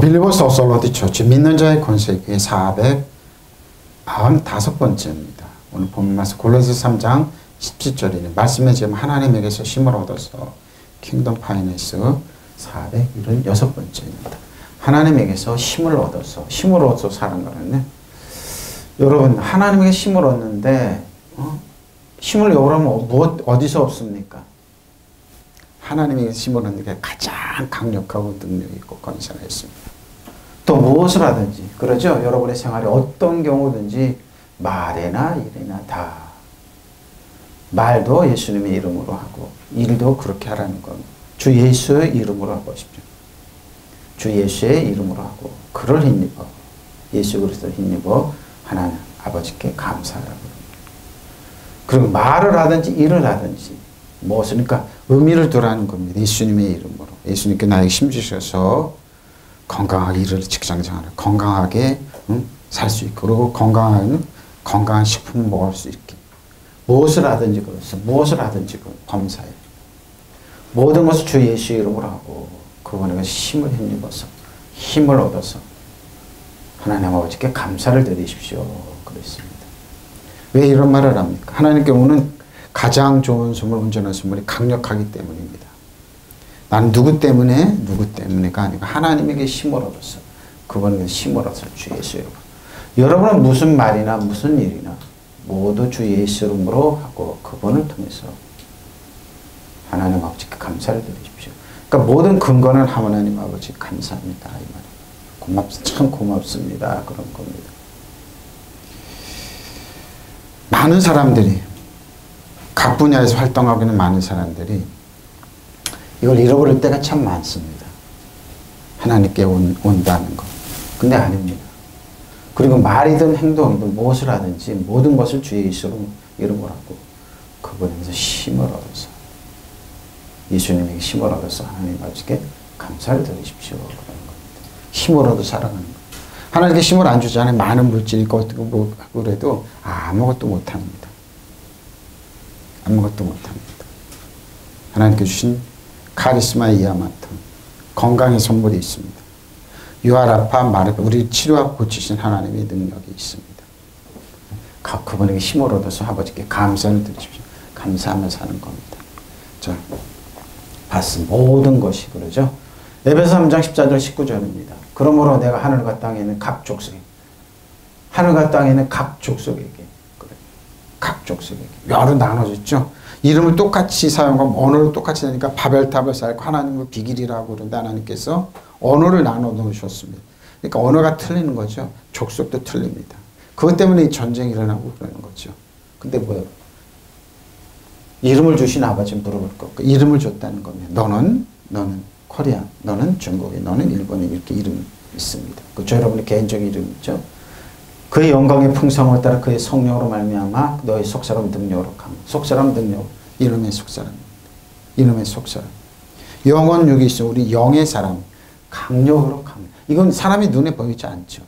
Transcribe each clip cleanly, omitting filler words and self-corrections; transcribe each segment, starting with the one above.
빌리버스 오솔로디 처치 믿는 자의 권세기 495번째입니다. 오늘 본문 말씀 골로새 3장 17절이네. 말씀의 제목 하나님에게서 힘을 얻어서 킹덤 파이낸스 476번째입니다. 하나님에게서 힘을 얻어서 사는 거는요. 여러분 하나님에게 힘을 얻는데 힘을 얻으면 어디서 얻습니까? 하나님에게 힘을 얻는 게 가장 강력하고 능력이 있고 권세가 있습니다. 또 무엇을 하든지 그러죠. 여러분의 생활에 어떤 경우든지 말이나 일이나 다 말도 예수님의 이름으로 하고 일도 그렇게 하라는 겁니다. 주 예수의 이름으로 하고 싶죠. 주 예수의 이름으로 하고 그를 힘입어 예수 그리스도를 힘입어 하나님 아버지께 감사하라고 합니다. 그리고 말을 하든지 일을 하든지 무엇을 그러니까 의미를 두라는 겁니다. 예수님의 이름으로 예수님께 나에게 힘 주셔서 건강하게 일을 직장생활을 건강하게 살 수 있고 그리고 건강한 식품을 먹을 수 있게 무엇을 하든지 그래서 무엇을 하든지 범사에 모든 것을 주 예수의 이름으로 하고 그분에게 힘을 힘입어서 힘을 얻어서 하나님 아버지께 감사를 드리십시오. 그랬습니다. 왜 이런 말을 합니까? 하나님께 오는 가장 좋은 선물, 온전한 선물이 강력하기 때문입니다. 나는 누구 때문에가 아니고 하나님에게 힘을 얻어서 그분에게 힘을 얻어서 주 예수 이름으로 여러분은 무슨 말이나 무슨 일이나 모두 주 예수 이름으로 하고 그분을 통해서 하나님 아버지께 감사를 드리십시오. 그러니까 모든 근거는 하나님 아버지 감사합니다. 이 말이에요. 참 고맙습니다. 그런 겁니다. 많은 사람들이 각 분야에서 활동하고 있는 많은 사람들이 이걸 잃어버릴 때가 참 많습니다. 하나님께 온다는 것. 근데 아닙니다. 그리고 말이든 행동이든 무엇을 하든지 모든 것을 주의 이름으로 하고 그분에게서 힘을 얻어서 예수님에게 힘을 얻어서 하나님 아버지께 감사를 드리십시오. 그런 겁니다. 힘을 얻어 살아가는 것. 하나님께 힘을 안 주잖아요. 많은 물질이 있고 뭐 그래도 아무것도 못합니다. 아무것도 못합니다. 하나님께 주신 카리스마 이하마트 건강의 선물이 있습니다. 유아라파 마르파 우리 치료하고 고치신 하나님의 능력이 있습니다. 그분에게 힘을 얻어서 아버지께 감사를 드리십시오. 감사하며 사는 겁니다. 자, 봤습니다. 모든 것이 그러죠. 에베소 3장 14절 19절입니다. 그러므로 내가 하늘과 땅에 있는 각 족속에게 여러 나눠졌죠. 이름을 똑같이 사용하고 언어를 똑같이 되니까 바벨탑을 쌓고 하나님을 비길이라고 그러는데 하나님께서 언어를 나눠 놓으셨습니다. 그러니까 언어가 틀리는 거죠. 족속도 틀립니다. 그것 때문에 전쟁이 일어나고 그러는 거죠. 근데 뭐예요? 이름을 주신 아버지 물어볼 거. 이름을 줬다는 겁니다. 너는 코리아, 너는 중국인, 너는 일본인 이렇게 이름이 있습니다. 그렇죠? 여러분의 개인적인 이름 있죠? 그의 영광의 풍성을 따라 그의 성령으로 말미암아 너의 속사람 능력으로 강. 속사람 능력. 이름의 속사람입니다. 이름의 속사람. 영원 육이 있어 우리 영의 사람. 강력으로 강. 이건 사람이 눈에 보이지 않죠.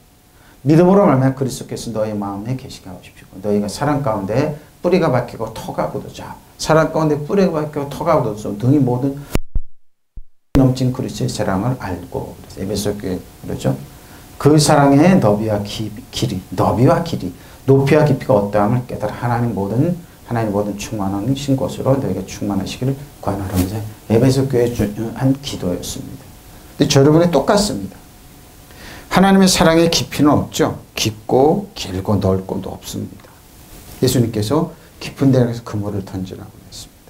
믿음으로 말미암아 그리스도께서 너의 마음에 계시게 하십시오. 너희가 사랑 가운데 뿌리가 박히고 터가 굳어져. 사랑 가운데 뿌리가 박히고 터가 굳어져. 등이 모든 넘친 그리스도의 사랑을 알고. 에베소 교회 그러죠. 그 사랑의 너비와 길이, 높이와 깊이가 어떠함을 깨달아 하나님 모든 충만하신 것으로 너희가 충만하시기를 구하노라면서 에베소 교회에 한 기도였습니다. 근데 저 여러분이 똑같습니다. 하나님의 사랑의 깊이는 없죠. 깊고 길고 넓고도 없습니다. 예수님께서 깊은 데에서 그물을 던지라고 했습니다.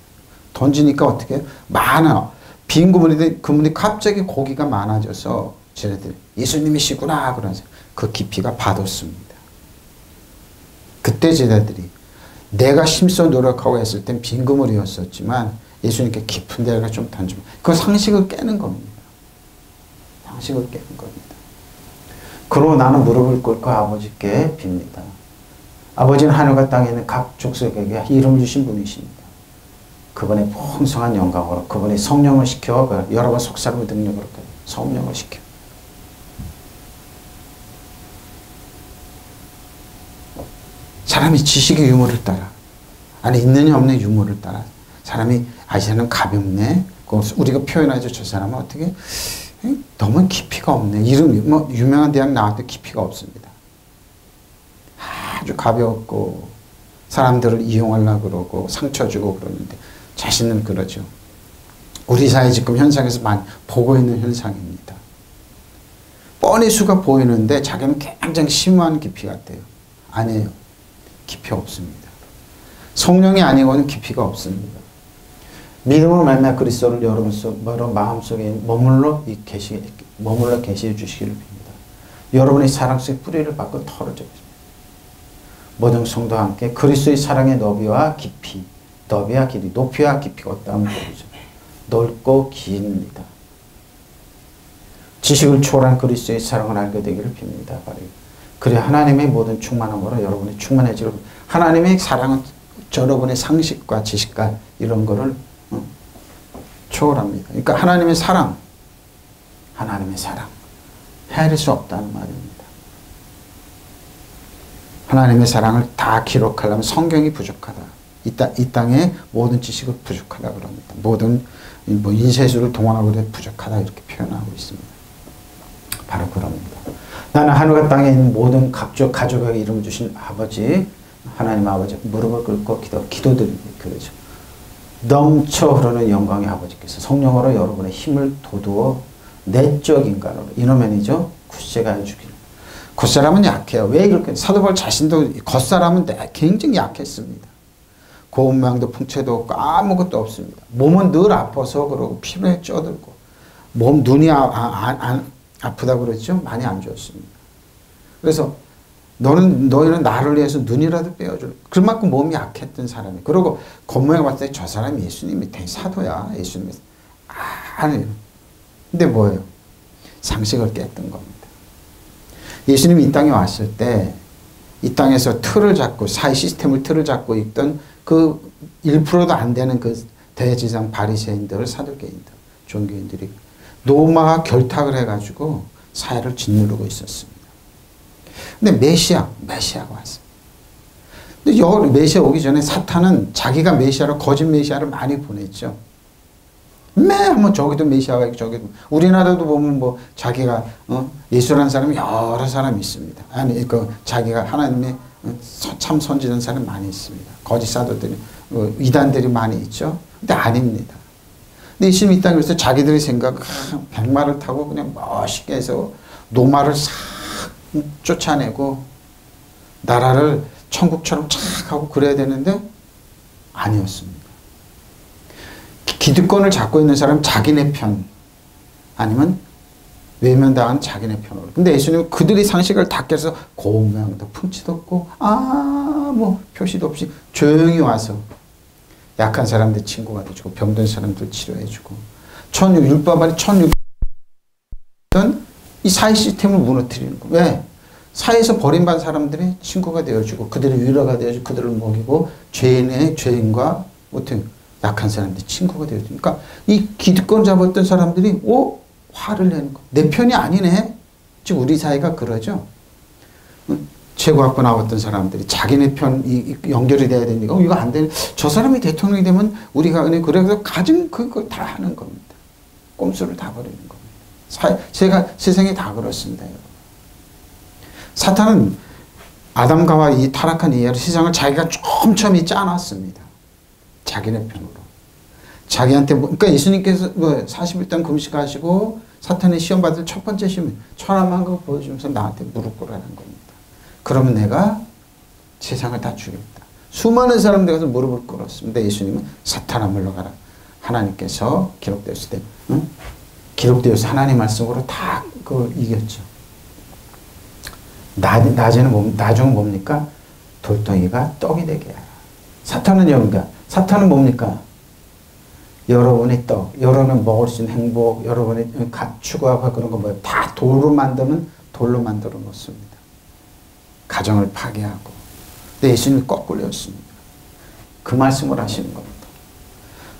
던지니까 어떻게 해요? 많아. 빈 그물이 갑자기 고기가 많아져서 쟤네들 예수님이시구나 그러면서 그 깊이가 받았습니다. 그때 쟤네들이 내가 힘써 노력하고 했을 땐 빈 그물이었었지만 예수님께 깊은 데가 좀 던지면 그 상식을 깨는 겁니다. 상식을 깨는 겁니다. 그러고 나는 무릎을 꿇고 아버지께 빕니다. 아버지는 하늘과 땅에 있는 각 족속에게 이름 주신 분이십니다. 그분의 풍성한 영광으로 그분의 성령을 시켜 여러분 속사람의 능력으로 성령을 시켜 사람이 지식의 유무를 따라 아니 있느냐 없느냐 유무를 따라 사람이 쟤는 가볍네 우리가 표현하죠. 저 사람은 어떻게 너무 깊이가 없네. 이름이 뭐 유명한 대학 나와도 깊이가 없습니다. 아주 가볍고 사람들을 이용하려고 그러고 상처 주고 그러는데 자신은 그러죠. 우리 사회 지금 현상에서 많이 보고 있는 현상입니다. 뻔히 수가 보이는데 자기는 굉장히 심한 깊이 같아요. 아니에요. 깊이 없습니다. 성령이 아니고는 깊이가 없습니다. 믿음으로 말미암아 그리스도를 여러분 마음속에 머물러 계시해 주시기를 빕니다. 여러분의 사랑 속에 뿌리를 박고 털어져 있습니다. 모든 성도와 함께 그리스도의 사랑의 너비와 깊이, 너비와 길이, 높이와 깊이가 어떠하면 모르죠. 넓고 깁니다. 지식을 초월한 그리스도의 사랑을 알게 되기를 빕니다. 그래 하나님의 모든 충만함으로 여러분이 충만해지고 하나님의 사랑은 여러분의 상식과 지식과 이런 거를 초월합니다. 그러니까 하나님의 사랑 헤아릴 수 없다는 말입니다. 하나님의 사랑을 다 기록하려면 성경이 부족하다. 이 땅에 모든 지식을 부족하다 그럽니다. 모든 뭐 인쇄술을 동원하고 그래 부족하다 이렇게 표현하고 있습니다. 바로 그럽니다. 나는 하늘과 땅에 있는 모든 가족에게 이름 주신 아버지 하나님 아버지 무릎을 꿇고 기도드립니다. 그러죠. 넘쳐 흐르는 영광의 아버지께서 성령으로 여러분의 힘을 돋우어 내적 인간으로 이노맨이죠. 굳세게 해주기를. 겉사람은 약해요. 왜 그렇게 사도 바울 자신도 겉사람은 굉장히 약했습니다. 고운명도 풍채도 없고 아무것도 없습니다. 몸은 늘 아파서 그러고 피로에 쪄들고 눈이 아프다 그랬죠. 많이 안 좋았습니다. 그래서 너희는 나를 위해서 눈이라도 빼어줄. 그만큼 몸이 약했던 사람이. 그리고 겉모양 봤을 때 저 사람이 예수님이 사도야. 예수님이. 아니에요. 근데 뭐예요? 상식을 깼던 겁니다. 예수님이 이 땅에 왔을 때 이 땅에서 사회 시스템을 틀을 잡고 있던 그 1%도 안 되는 그 대지상 바리새인들, 사두개인들, 종교인들이 노마와 결탁을 해가지고 사회를 짓누르고 있었습니다. 근데 메시아가 왔어요. 근데 메시아 오기 전에 사탄은 자기가 메시아로 거짓 메시아를 많이 보냈죠. 매번 저기도 메시아가 있고 저기도. 우리나라도 보면 뭐 자기가 예수라는 사람이 여러 사람이 있습니다. 아니 자기가 하나님의 참 선지자는 사람이 많이 있습니다. 거짓 사도들이 이단들이 많이 있죠. 근데 아닙니다. 근데 예수님 이 땅에 있어서 자기들의 생각 백마를 타고 그냥 멋있게 해서 노마를 싹 쫓아내고 나라를 천국처럼 착 하고 그래야 되는데 아니었습니다. 기득권을 잡고 있는 사람은 자기네 편 아니면 외면당한 자기네 편으로. 근데 예수님은 그들이 상식을 다 깨서 고운명도 풍치도 없고 뭐 표시도 없이 조용히 와서 약한 사람들 친구가 돼주고 병든 사람들 치료해주고 율법 안에 1600년 이 사회 시스템을 무너뜨리는 거. 왜? 사회에서 버림받은 사람들이 친구가 되어주고 그들의 위로가 되어주고 그들을 먹이고 죄인과 어떤 약한 사람들이 친구가 되어주고. 그러니까 이 기득권 잡았던 사람들이 화를 내는 거. 내 편이 아니네. 즉 우리 사회가 그러죠. 최고학부 나왔던 사람들이 자기네 편 연결이 돼야 되니까 이거 안 되는. 저 사람이 대통령이 되면 우리가 그래서 가진 그걸 다 하는 겁니다. 꼼수를 다 버리는 겁니다. 세상이 다 그렇습니다. 여러분. 사탄은 아담과 이 타락한 이하로 세상을 자기가 촘촘히 짜놨습니다. 자기네 편으로. 자기한테 그러니까 예수님께서 40일 동안 금식하시고 사탄의 시험 받을 첫 번째 시험 천하만 거 보여주면서 나한테 무릎 꿇으라는 겁니다. 그러면 내가 세상을 다 죽였다. 수많은 사람들 가서 무릎을 꿇었습니다. 예수님은 사탄아 물러가라. 하나님께서 기록되었을 때 기록되어서 하나님 말씀으로 다 그걸 이겼죠. 나중은 뭡니까? 돌덩이가 떡이 되게 하라. 사탄은 뭡니까? 여러분의 떡, 여러분이 먹을 수 있는 행복, 여러분이 추구하고 그런 거 뭐예요? 다 돌로 만들어 놓습니다. 가정을 파괴하고. 근데 예수님이 거꾸로였습니다. 그 말씀을 하시는 겁니다.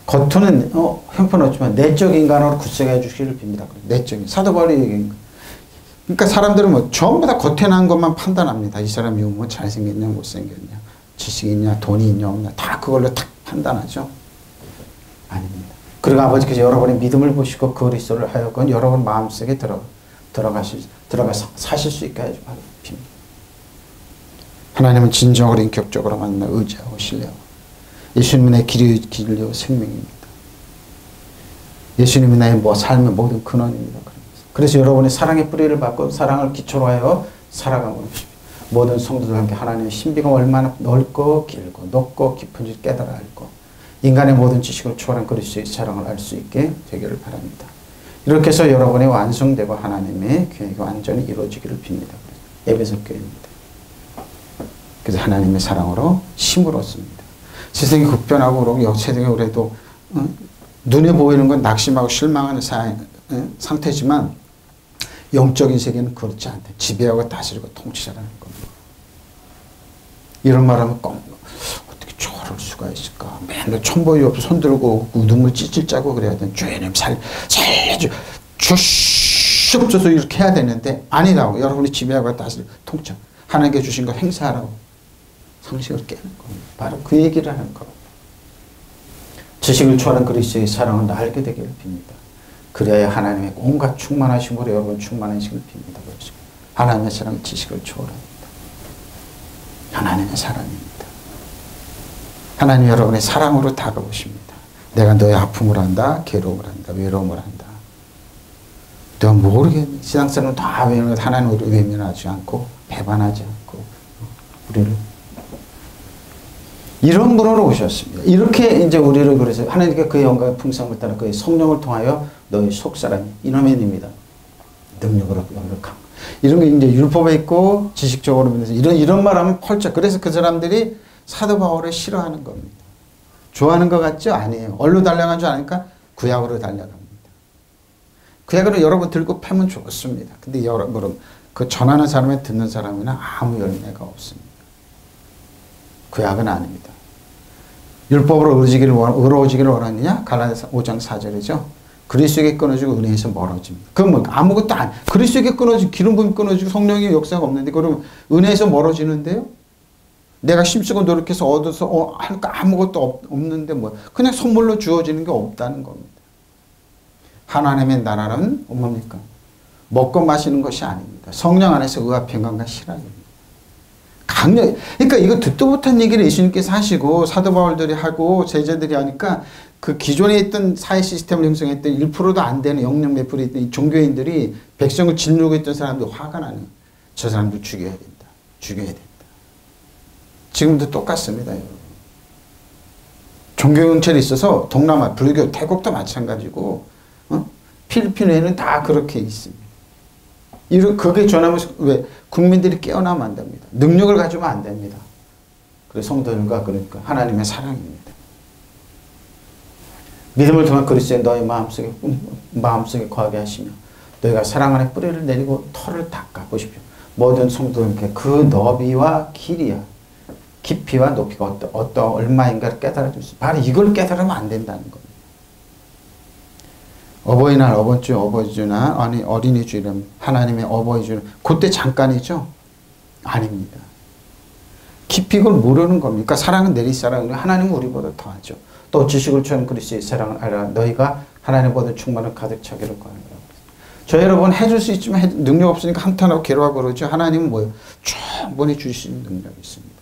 겉은 형편없지만 내적 인간으로 굳세게 해주시기를 빕니다. 내적인 사도 바울이 얘기한 거. 그러니까 사람들은 전부 다 겉에 난 것만 판단합니다. 이 사람이 뭐 잘생겼냐 못생겼냐 지식이 있냐 돈이 있냐 없냐 다 그걸로 탁 판단하죠. 아닙니다. 그리고 아버지께서 여러분의 믿음을 보시고 그리스도를 하여금 여러분 마음속에 들어가 사실 수 있게 해주고 빕니다. 하나님은 진정으로 인격적으로 만나 의지하고 신뢰하고 예수님의 길이요 생명입니다. 예수님이 나의 삶의 모든 근원입니다. 그래서 여러분의 사랑의 뿌리를 받고 사랑을 기초로 하여 살아가고 싶습니다. 모든 성도들과 함께 하나님의 신비가 얼마나 넓고 길고 높고 깊은지 깨달아 알고 인간의 모든 지식을 초월한 그리스도의 사랑을 알 수 있게 되기를 바랍니다. 이렇게 해서 여러분이 완성되고 하나님의 계획이 완전히 이루어지기를 빕니다. 에베소 교회입니다. 그래서 하나님의 사랑으로 힘을 얻습니다. 세상이 급변하고 세상에 그래도 눈에 보이는 건 낙심하고 실망하는 상태지만 영적인 세계는 그렇지 않다. 지배하고 다스리고 통치자라는 겁니다. 이런 말하면 어떻게 저럴 수가 있을까? 맨날 천보이 옆에 손들고 눈물 찔찔 짜고 그래야 돼. 주님 살려줘. 주시옵소서 이렇게 해야 되는데 아니라고. 여러분이 지배하고 다스리고 통치. 하나님께 주신 거 행사하라고. 상식을 깨는 겁니다. 바로 그 얘기를 하는 겁니다. 지식을 초월한 그리스도의 사랑을 알게 되기를 빕니다. 그래야 하나님의 온갖 충만하심으로 여러분 충만하시길 빕니다. 그렇죠? 하나님의 사랑은 지식을 초월합니다. 하나님의 사랑입니다. 하나님 여러분의 사랑으로 다가오십니다. 내가 너의 아픔을 안다, 괴로움을 안다, 외로움을 안다. 내가 모르겠네. 세상 사람은 다 외면하고 하나님 우리를 외면하지 않고 배반하지 않고 우리를 이런 분으로 오셨습니다. 이렇게 이제 우리를 그래서 하나님께 그의 영광의 풍성을 따라 그의 성령을 통하여 너희 속사람이 이노맨입니다. 능력으로 강력함. 이런 게 이제 율법에 있고 지식적으로 면에서 이런 말하면 펄쩍. 그래서 그 사람들이 사도 바울을 싫어하는 겁니다. 좋아하는 것 같죠? 아니에요. 얼로 달려간 줄 아니까 구약으로 달려갑니다. 구약으로 여러분 들고 패면 좋습니다. 근데 여러분 그 전하는 사람에 듣는 사람이나 아무 열매가 없습니다. 구약은 아닙니다. 율법으로 의로워지기를 원하느냐? 갈라디아서 5장 4절이죠. 그리스도에게 끊어지고 은혜에서 멀어집니다. 그건 뭐 아무것도 안 그리스도에게 끊어지고 기름 부음 끊어지고 성령의 역사가 없는데 그러면 은혜에서 멀어지는데요? 내가 힘쓰고 노력해서 얻어서 하니까 아무것도 없는데 뭐 그냥 선물로 주어지는 게 없다는 겁니다. 하나님의 나라는 뭡니까? 먹고 마시는 것이 아닙니다. 성령 안에서 의와 평강과 실학입니다. 그러니까 이거 듣도 못한 얘기를 예수님께서 하시고 사도 바울들이 하고 제자들이 하니까 그 기존에 있던 사회 시스템을 형성했던 1%도 안 되는 영역 매풀이 있던 이 종교인들이 백성을 짓누르고 있던 사람들 화가 나는 저 사람들 죽여야 된다. 죽여야 된다. 지금도 똑같습니다. 여러분. 종교경찰이 있어서 동남아 불교 태국도 마찬가지고 필리핀에는 다 그렇게 있습니다. 그게 전하면서 왜 국민들이 깨어나면 안 됩니다. 능력을 가지면 안 됩니다. 그래서 성도들과 그러니까 하나님의 사랑입니다. 믿음을 통한 그리스도의 너희 마음속에 거하게 하시며 너희가 사랑 안에 뿌리를 내리고 털을 닦아 보십시오. 모든 성도들께 그 너비와 길이야 깊이와 높이가 얼마인가를 깨달아 줄 수. 바로 이걸 깨달으면 안 된다는 겁니다. 어버이날, 어버이주나 아니 어린이주 이름 하나님의 어버이주는 그때 잠깐이죠? 아닙니다. 깊이 이걸 모르는 겁니까? 사랑은 내리 사랑은 하나님은 우리보다 더하죠. 또 지식을 초월한 그리스도의 사랑을 알아 너희가 하나님보다 충만을 가득 차기를 구하노라. 저 여러분 해줄 수 있지만 능력 없으니까 한탄하고 괴로워하고 그러죠. 하나님은 뭐예요? 충분히 주실 수 있는 능력이 있습니다.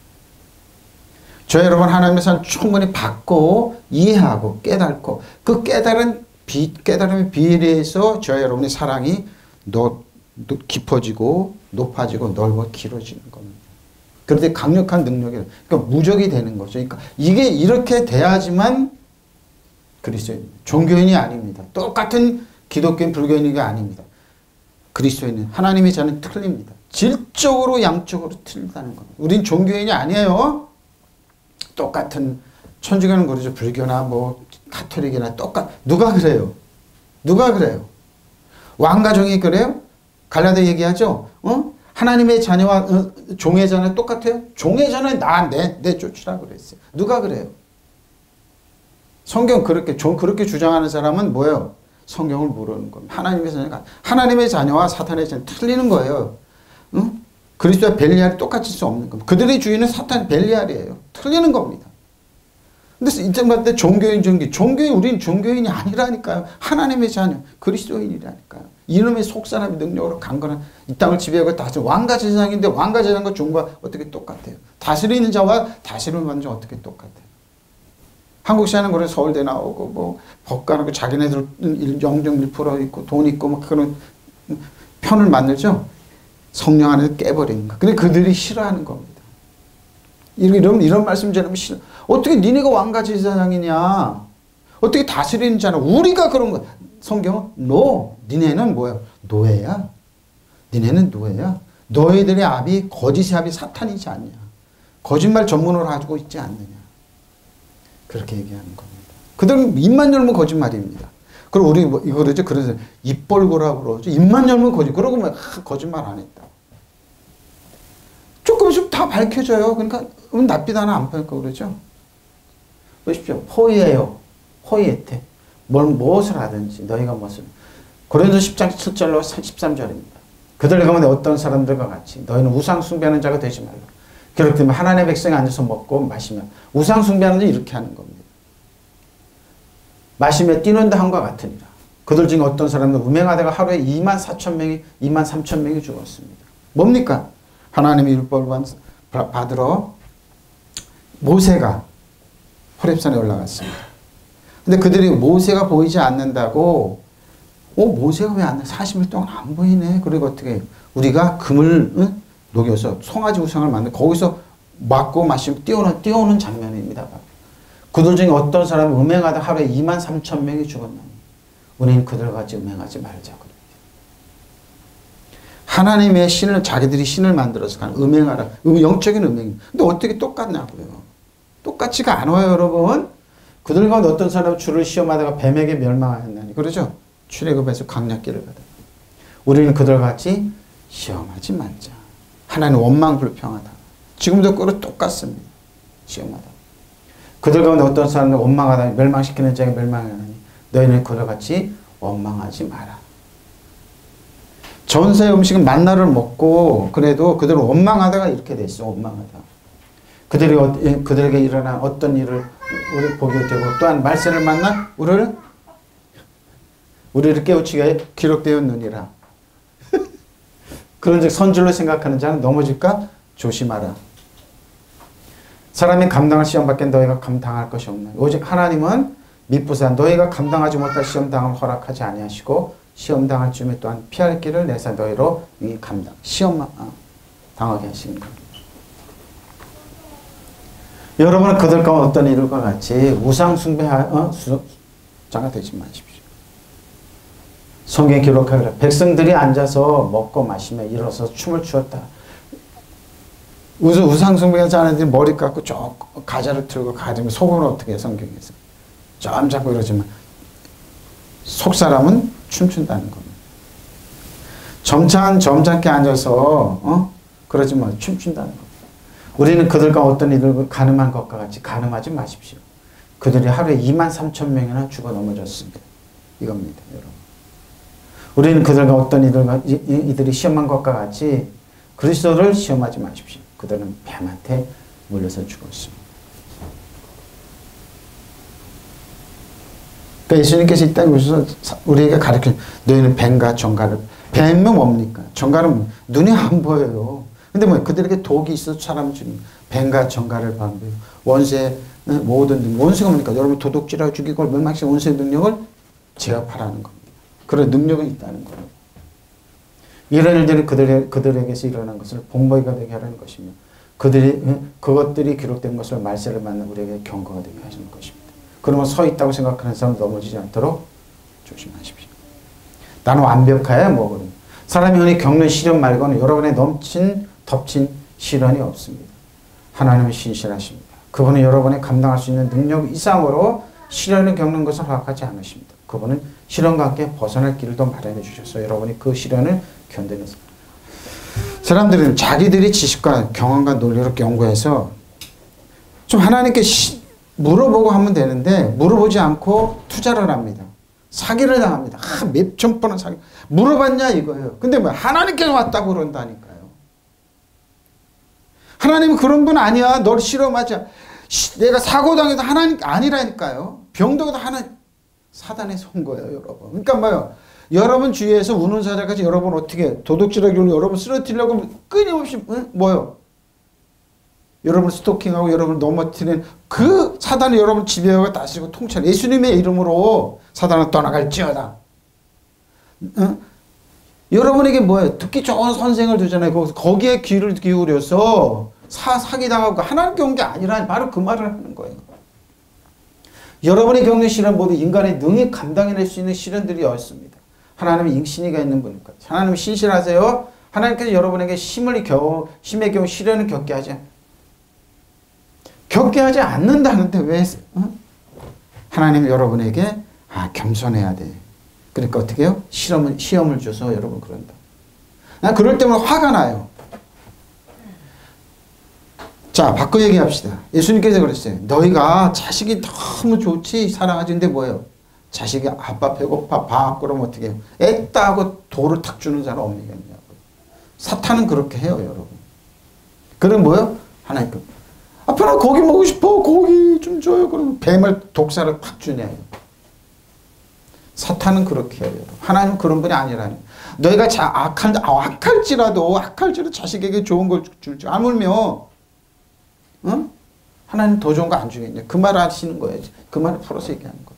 저 여러분 하나님의 사랑 충분히 받고 이해하고 깨닫고 그 깨달음의 비례해서 저 여러분의 사랑이 깊어지고 높아지고 넓어 길어지는 겁니다. 그런데 강력한 능력이 그러니까 무적이 되는 거죠. 그러니까 이게 이렇게 돼야지만 그리스도인 종교인이 아닙니다. 똑같은 기독교인 불교인이 아닙니다. 그리스도인은 하나님의 자는 틀립니다. 질적으로 양적으로 틀리다는 겁니다. 우린 종교인이 아니에요. 똑같은 천주교는 그러죠. 불교나 뭐 가톨릭이나 누가 그래요? 누가 그래요? 왕가종이 그래요? 갈라디아 얘기하죠? 하나님의 자녀와 종의 자녀 똑같아요? 종의 자녀는 내 쫓으라 그랬어요. 누가 그래요? 성경 그렇게 주장하는 사람은 뭐예요? 성경을 모르는 겁니다. 하나님의 자녀와 사탄의 자녀 틀리는 거예요. 그리스도와 벨리알이 똑같을 수 없는 겁니다. 그들의 주인은 사탄 벨리알이에요. 틀리는 겁니다. 근데 이때만 때 종교인 우리는 종교인이 아니라니까요. 하나님의 자녀, 그리스도인이라니까요. 이놈의 속사람의 능력으로 강건한 이 땅을 지배하고 다스리는 왕과 제사장인데 왕과 제사장과 종과 어떻게 똑같아요? 다스리는 자와 다스림을 받는 자와 어떻게 똑같아요? 한국 사람은 그래 서울대 나오고 뭐 법관하고 자기네들 영정 1% 있고 돈 있고 막 그런 편을 만들죠. 성령 안에서 깨버리는 거. 근데 그들이 싫어하는 겁니다. 이런 말씀 전하면 싫어. 어떻게 니네가 왕과 제사장이냐? 어떻게 다스리는 자냐? 우리가 그런 거. 성경은 no. 니네는 뭐야? 노예야. 니네는 노예야. 너희들의 아비 거짓의 아비 사탄이지 않냐? 거짓말 전문으로 가지고 있지 않느냐? 그렇게 얘기하는 겁니다. 그들은 입만 열면 거짓말입니다. 그리고 우리 뭐 이거 그러죠. 그래서 입 벌고라고 그러죠. 입만 열면 그러고 막 거짓말 안 했다. 조금씩 다 밝혀져요. 그러니까 낯빛 하나 안 펴니까 그러죠. 보십시오. 포이에요. 포이에테. 무엇을 하든지 너희가 무엇을. 고린도 10장 7절로 13절입니다. 그들 가운데 어떤 사람들과 같이 너희는 우상 숭배하는 자가 되지 말라. 그렇기 때문에 하나님의 백성이 앉아서 먹고 마시며 우상 숭배하는 자 이렇게 하는 겁니다. 마시며 뛰는다 함과 같으니라. 그들 중에 어떤 사람은 음행하다가 하루에 2만 4천 명이 2만 3천 명이 죽었습니다. 뭡니까? 하나님의 율법을 받으러 모세가 호렙산에 올라갔습니다. 근데 그들이 모세가 보이지 않는다고 모세가 왜 안 나? 40일 동안 안 보이네. 그리고 어떻게 우리가 금을 녹여서 송아지 우상을 만들고 거기서 맞고 마시고 뛰어오는 장면입니다. 그들 중에 어떤 사람이 음행하다 하루에 2만 3천 명이 죽었나니 우리는 그들과 같이 음행하지 말자고. 하나님의 신을 자기들이 신을 만들어서 가는 음행하라. 영적인 음행. 근데 어떻게 똑같냐고요. 똑같지가 않아요, 여러분. 그들 가운데 어떤 사람은 주를 시험하다가 뱀에게 멸망하였나니. 그러죠? 출애굽에서 광야길을 가다. 우리는 그들과 같이 시험하지 말자. 하나님 원망 불평하다. 지금도 그로 똑같습니다. 시험하다. 그들 가운데 어떤 사람은 원망하다 멸망시키는 자에게 멸망하나니 너희는 그들과 같이 원망하지 마라. 전세 음식은 만나를 먹고 그래도 그들은 원망하다가 이렇게 됐어. 원망하다. 그들에게 일어난 어떤 일을 우리 보게 되고 또한 말세를 만나 우리를 깨우치게 기록되었느니라. 그런즉 선줄로 생각하는 자는 넘어질까 조심하라. 사람이 감당할 시험밖에 너희가 감당할 것이 없나. 오직 하나님은 미쁘사 너희가 감당하지 못할 시험당을 허락하지 아니하시고 시험당할 쯤에 또한 피할 길을 내사 너희로 시험 당하게 하시는 겁니다. 여러분은 그들 가운데 어떤 이들과 같이 우상 숭배자가 되지 마십시오. 성경에 기록하기를 백성들이 앉아서 먹고 마시며 일어서 춤을 추었다. 우상 숭배하지 않은 애들이 머리 깎고 쭉 가자를 틀고 가지면 속은 어떻게 해요? 성경에서 점 잡고 이러지만 속 사람은 춤춘다는 겁니다. 점잖게 앉아서 그러지 마 춤춘다는 겁니다. 우리는 그들과 어떤 이들 가늠한 것과 같이 가늠하지 마십시오. 그들이 하루에 2만 3천 명이나 죽어 넘어졌습니다. 이겁니다, 여러분. 우리는 그들과 어떤 이들이 시험한 것과 같이 그리스도를 시험하지 마십시오. 그들은 뱀한테 물려서 죽었습니다. 그러니까 예수님께서 이 땅에 오셔서 우리에게 가르쳐 너희는 뱀과 정갈을. 뱀은 뭡니까? 정갈은 눈이 안 보여요. 근데 그들에게 독이 있어서 사람을 죽인 뱀과 정갈을 방비하고 원수의 모든 능력. 원수가 뭡니까? 여러분 도둑질하고 죽이고 멸망시킨 원수의 능력을 제압하라는 겁니다. 그런 능력은 있다는 거예요. 이런 일들이 그들에게서 일어난 것을 본보기가 되게 하라는 것이며 그것들이 기록된 것을 말세를 만나 우리에게 경고가 되게 하시는 것입니다. 그러면 서 있다고 생각하는 사람 넘어지지 않도록 조심하십시오. 나는 완벽해야 뭐거든. 사람이 흔히 겪는 시련 말고는 여러분의 덮친 시련이 없습니다. 하나님은 신실하십니다. 그분은 여러분이 감당할 수 있는 능력 이상으로 시련을 겪는 것을 허락하지 않으십니다. 그분은 시련과 함께 벗어날 길도 마련해 주셔서 여러분이 그 시련을 견디는 사람들은 자기들이 지식과 경험과 논리로 연구해서 좀 하나님께 물어보고 하면 되는데 물어보지 않고 투자를 합니다. 사기를 당합니다. 몇천 번은 사기. 물어봤냐 이거예요. 근데 하나님께 왔다고 그런다니까요. 하나님은 그런 분 아니야. 너를 실험하자. 내가 사고당해도 하나님 아니라니까요. 병도도 하나님 사단의 선 거예요, 여러분. 그러니까 뭐요? 여러분 주위에서 우는 사자같이 여러분 어떻게 도둑질하기로 여러분 쓰러뜨리려고 끊임없이 뭐요? 여러분 스토킹하고 여러분 넘어뜨리는 그 사단이 여러분 지배하고 다스리고 통찰. 예수님의 이름으로 사단은 떠나갈지어다. 여러분에게 뭐예요? 듣기 좋은 선생을 두잖아요. 거기에 귀를 기울여서 사기당하고 하나님 겪는 게 아니라 바로 그 말을 하는 거예요. 여러분이 겪는 시련 모두 인간의 능히 감당해낼 수 있는 시련들이었습니다. 하나님이 인신이가 있는 분이니까. 하나님 신실하세요. 하나님께서 여러분에게 심에 겨우 시련을 겪게 하지 않는다는데 왜 하나님 여러분에게 겸손해야 돼. 그러니까 어떻게 해요? 시험을 줘서 여러분 그런다. 나 그럴 때면 화가 나요. 자, 바꿔 얘기합시다. 예수님께서 그랬어요. 너희가 자식이 너무 좋지 사랑하지. 근데 뭐예요? 자식이 아빠 배고파 밥 그러면 어떻게 해요? 애따 하고 돌을 탁 주는 사람 없느냐고. 사탄은 그렇게 해요, 여러분. 그럼 뭐예요? 하나님 아빠 나 고기 먹고 싶어. 고기 좀 줘요. 그러면 뱀을 독사를 탁 주냐요. 사탄은 그렇게 해요, 여러분. 하나님은 그런 분이 아니라니. 너희가 악할지라도 자식에게 좋은 걸 줄 줄 아물며 하나님 더 좋은 거 안 주겠냐. 그 말을 하시는 거예요. 그 말을 풀어서 얘기하는 거예요.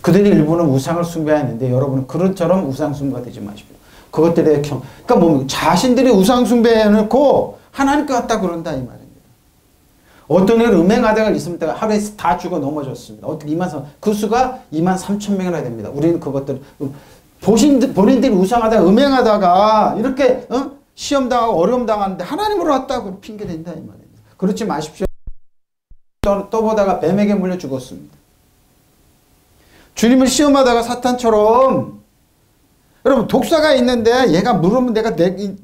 그들이 일부는 우상을 숭배하는데 여러분은 그런처럼 우상 숭배가 되지 마십시오. 그것들의 그러니까 뭐 자신들이 우상 숭배해놓고 하나님께 왔다 그런다 이 말입니다. 어떤 애는 음행하다가 있으면 하루에 다 죽어 넘어졌습니다. 어떻게 그 수가 23,000명이나 됩니다. 우리는 그것들 본인들이 우상하다가 음행하다가 이렇게 시험당하고 어려움당하는데 하나님으로 왔다고 핑계댄다 이 말입니다. 그렇지 마십시오. 떠보다가 뱀에게 물려 죽었습니다. 주님을 시험하다가 사탄처럼 여러분 독사가 있는데 얘가 물으면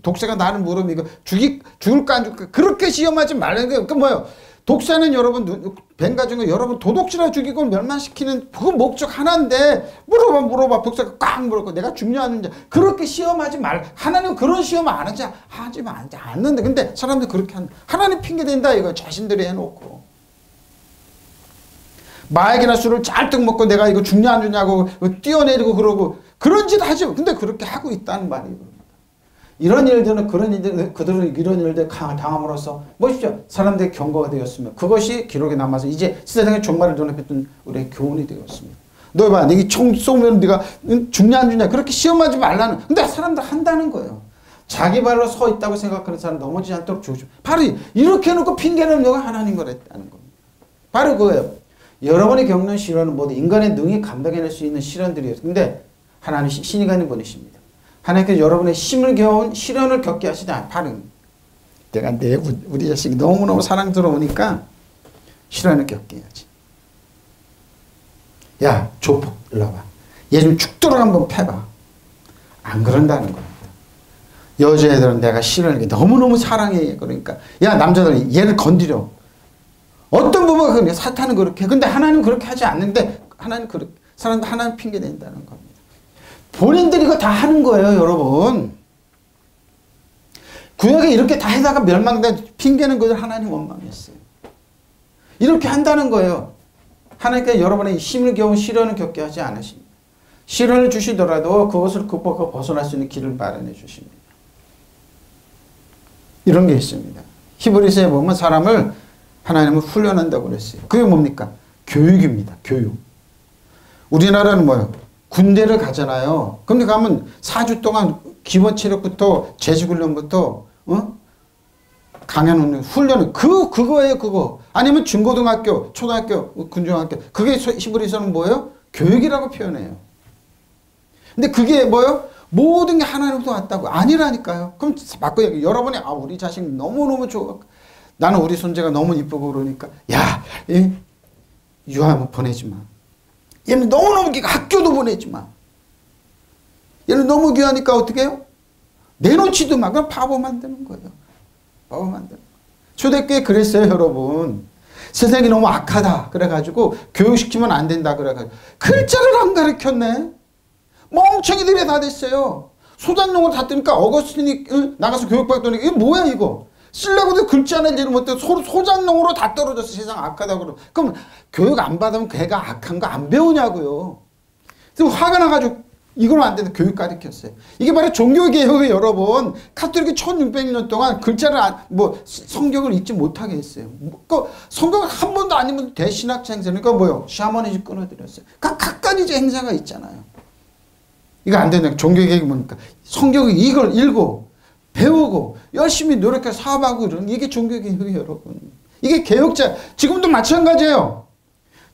독사가 나를 물으면 이거 죽을까 안 죽을까 그렇게 시험하지 말라는 거예요. 그러니까 뭐예요? 독사는 여러분 뱀 가진 거 여러분 도둑질하 죽이고 멸망시키는 그 목적 하나인데 물어봐 독사가 꽉 물었고 내가 중요한지 그렇게 시험하지 말. 하나님 그런 시험 안 하지 않는데 근데 사람들 그렇게 하나님 핑계 댄다 이거 자신들이 해놓고 마약이나 술을 짤뜩 먹고 내가 이거 죽냐 안 죽냐고 뛰어내리고 그러고 그런 짓 하죠. 근데 그렇게 하고 있다는 말이에요. 이런 일들은 그들은 이런 일들 당함으로써 보십시오. 사람들의 경고가 되었으며 그것이 기록에 남아서 이제 세상의 종말을 눈앞에 둔 우리의 교훈이 되었습니다. 너 봐, 네가 총 쏘면 네가 죽냐 안 죽냐 그렇게 시험하지 말라는. 근데 사람들 한다는 거예요. 자기 발로 서 있다고 생각하는 사람 넘어지지 않도록 조심. 바로 이렇게 해놓고 핑계는 너가 하나님 거랬다는 겁니다. 바로 그거예요. 여러분이 겪는 시련은 모두 인간의 능히 감당해낼 수 있는 시련들이에요. 근데 하나님 신이 가는 분이십니다. 하나님께서 여러분의 심을 겨운 시련을 겪게 하시다. 바로 내가 우리 자식이 너무너무 사랑스러우니까 시련을 겪게 해야지. 야 조폭 일로 와봐. 얘 좀 죽도록 한번 패봐. 안 그런다는 겁니다. 여자애들은 내가 시련을 너무너무 사랑해. 그러니까 야 남자들 얘를 건드려. 어떤 부부가 그래. 사탄은 그렇게 해. 근데 하나님은 그렇게 하지 않는데 사람들 하나님 핑계 댄다는 겁니다. 본인들이 이거 다 하는 거예요, 여러분. 구약에 이렇게 다 해다가 멸망된 핑계는 그들 하나님 원망했어요. 이렇게 한다는 거예요. 하나님께서 여러분의 힘을 겨운 시련을 겪게 하지 않으십니다. 시련을 주시더라도 그것을 극복하고 벗어날 수 있는 길을 마련해 주십니다. 이런 게 있습니다. 히브리서에 보면 사람을 하나님은 훈련한다고 그랬어요. 그게 뭡니까? 교육입니다. 교육. 우리나라는 뭐예요? 군대를 가잖아요. 근데 가면 4주 동안 기본 체력부터 제주훈련부터 강연 훈련을 그거예요. 그거. 아니면 중고등학교, 초등학교, 군중학교. 그게 히브리서는 뭐예요? 교육이라고 표현해요. 근데 그게 뭐예요? 모든 게 하나님부터 왔다고. 아니라니까요. 그럼 바꿔 얘기. 여러분이 우리 자식 너무너무 좋아. 나는 우리 손자가 너무 이쁘고 그러니까 야, 유학 보내지 마. 얘는 너무너무 학교도 보내지 마. 얘는 너무 귀하니까 어떻게 해요? 내놓지도 마. 그냥 바보 만드는 거예요. 바보 만드는 거예요. 초대교회 그랬어요, 여러분. 세상이 너무 악하다. 그래가지고 교육시키면 안 된다. 그래가지고 글자를 안 가르쳤네. 멍청이들이 다 됐어요. 소장용을 다 뜨니까 어거스틴이 나가서 교육받더니 이게 뭐야 이거. 쓰려고도 글자 내지를 못해 소장농으로 다 떨어졌어. 세상 악하다고 그러면. 그럼 교육 안 받으면 걔가 악한 거 안 배우냐고요. 그래서 화가 나가지고 이건 안 되는데 교육 가르쳤어요. 이게 바로 종교개혁의 여러분, 카톨릭이 1600년 동안 글자를 성경을 읽지 못하게 했어요. 성경을 한 번도 안 읽으면 대신학자 행사. 그러니까 뭐요? 샤머니즘 끊어드렸어요. 각가지 행사가 있잖아요. 이거 안 되는 종교개혁이 뭡니까? 성경을 이걸 읽고 배우고 열심히 노력해서 사업하고 이런 이게 종교개혁이에요, 여러분. 이게 개혁자. 지금도 마찬가지예요.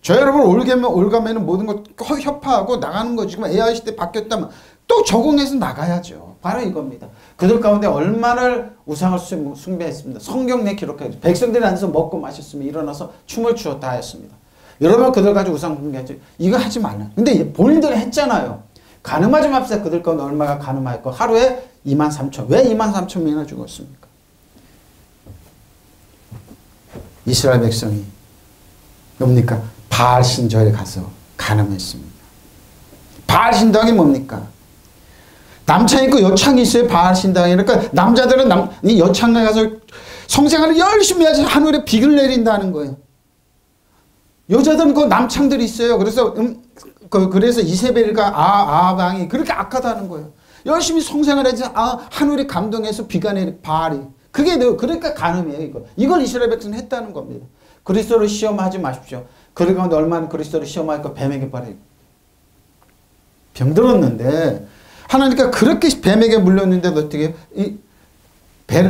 저 여러분 올가면은 모든 거 협파하고 나가는 거. 지금 AI 시대 바뀌었다면 또 적응해서 나가야죠. 바로 이겁니다. 그들 가운데 얼마나 우상을 숭배했습니다. 성경 내 기록해. 백성들이 앉아서 먹고 마셨으면 일어나서 춤을 추었다 하였습니다. 여러분 그들 가지고 우상 숭배하죠. 이거 하지 말라. 근데 본인들은 했잖아요. 가늠하지 맙시다. 그들 가운데 얼마가 가늠하였고 하루에 23,000. 왜 23,000명이나 죽었습니까? 이스라엘 백성이 뭡니까? 바알 신전에 가서 가늠했습니다. 바알 신당이 뭡니까? 남창이 있고 여창이 있어요. 바알 신당이. 그러니까 남자들은 이 여창에 가서 성생활을 열심히 해서 하늘에 비를 내린다는 거예요. 여자들은 그 남창들이 있어요. 그래서 이세벨과 아방이 그렇게 악하다는 거예요. 열심히 성생활해서 하늘이 감동해서 비가 내리 바알이. 그러니까 가늠이에요. 이걸 이스라엘 백성은 했다는 겁니다. 그리스도를 시험하지 마십시오. 그들 가운데 얼마나 그리스도를 시험하니까 뱀에게 발해 병들었는데 하나님께서 그렇게 뱀에게 물렸는데도 어떻게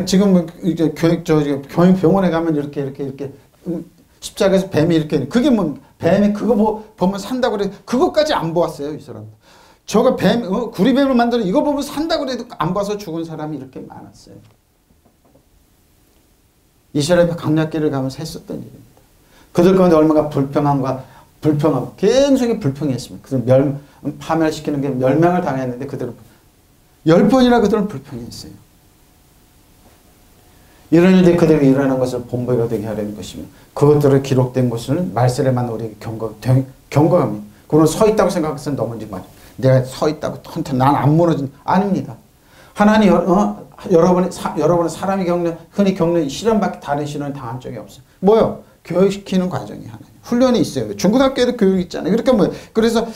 지금 이제 병원에 가면 이렇게 십자가에서 뱀이 이렇게 그게 뱀이 그거 보면 산다고 그래. 그것까지 안 보았어요, 이 사람. 저거 구리뱀을 만들어 이거 보면 산다고 그래도 안 봐서 죽은 사람이 이렇게 많았어요. 이스라엘 강약길을 가면서 했었던 일입니다. 그들 가운데 얼마나 불평하고 굉장히 불평했습니다. 그들 파멸시키는 게 멸망을 당했는데 그들은 10번이나 그들은 불평했어요. 이런 일들이 그들이 일어나는 것을 본보기가 되게 하려는 것이며 그것들을 기록된 것은 말세례만 우리에게 경고합니다. 그건 서 있다고 생각해서 넘어지지 마세요. 내가 서 있다고 난 안 무너진 아닙니다. 하나님 여러분은 사람이 흔히 겪는 시련밖에 다른 시련을 당한 적이 없어요. 뭐요? 교육시키는 과정이 하나님. 훈련이 있어요. 중고등학교에도 교육 있잖아요. 그러니까 그래서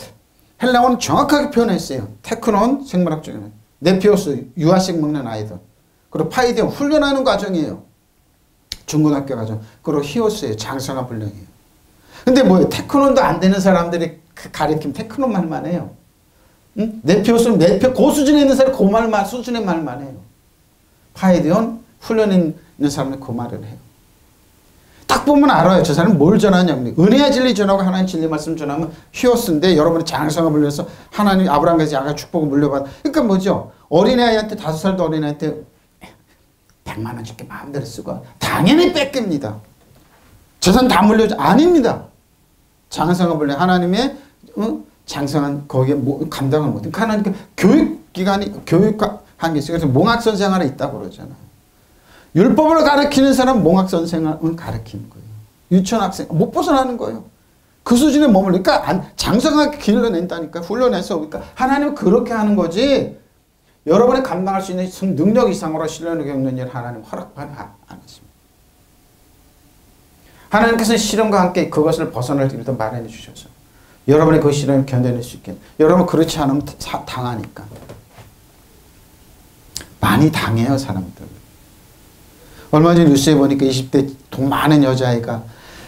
헬라어는 정확하게 표현했어요. 테크논 생물학 중에는 네피오스 유아식 먹는 아이들. 그리고 파이디온 훈련하는 과정이에요. 중고등학교 과정. 그리고 히오스예요. 장성한 훈련이에요. 근데 뭐예요? 테크논도 안 되는 사람들이 가르치면 테크논 말만 해요. 응? 네피오스는 그 수준에 있는 사람이 그 수준의 말만 해요. 파이디온 훈련 있는 사람은 그 말을 해요. 딱 보면 알아요. 저 사람은 뭘 전하냐면 은혜의 진리 전하고 하나님 진리 말씀 전하면 히오스인데 여러분이 장성을 물려서 하나님 아브라함까지 야가 축복을 물려받아. 그러니까 뭐죠? 어린아이한테 5살도 어린아이한테 100만 원 줄게 마음대로 쓰고 당연히 뺏깁니다. 재산 다 물려줘. 아닙니다. 장성을 물려 하나님의 장성한 거기에 감당을 못해. 하나님 교육기관이 교육한 게 있어요. 그래서 몽학선생 하나 있다고 그러잖아요. 율법을 가르치는 사람 몽학선생을 가르치는 거예요. 유치원학생 못 벗어나는 거예요. 그 수준에 머물니까 장성하게 길러낸다니까. 훈련해서. 그러니까 하나님은 그렇게 하는 거지 여러분이 감당할 수 있는 능력 이상으로 시련을 겪는 일 하나님 허락만 안 했습니다. 하나님께서는 시련과 함께 그것을 벗어날 길도 마련해 주셔서 여러분이 그 시련을 견뎌낼 수 있게. 여러분 그렇지 않으면 당하니까. 많이 당해요, 사람들. 얼마 전에 뉴스에 보니까 20대 돈 많은 여자아이가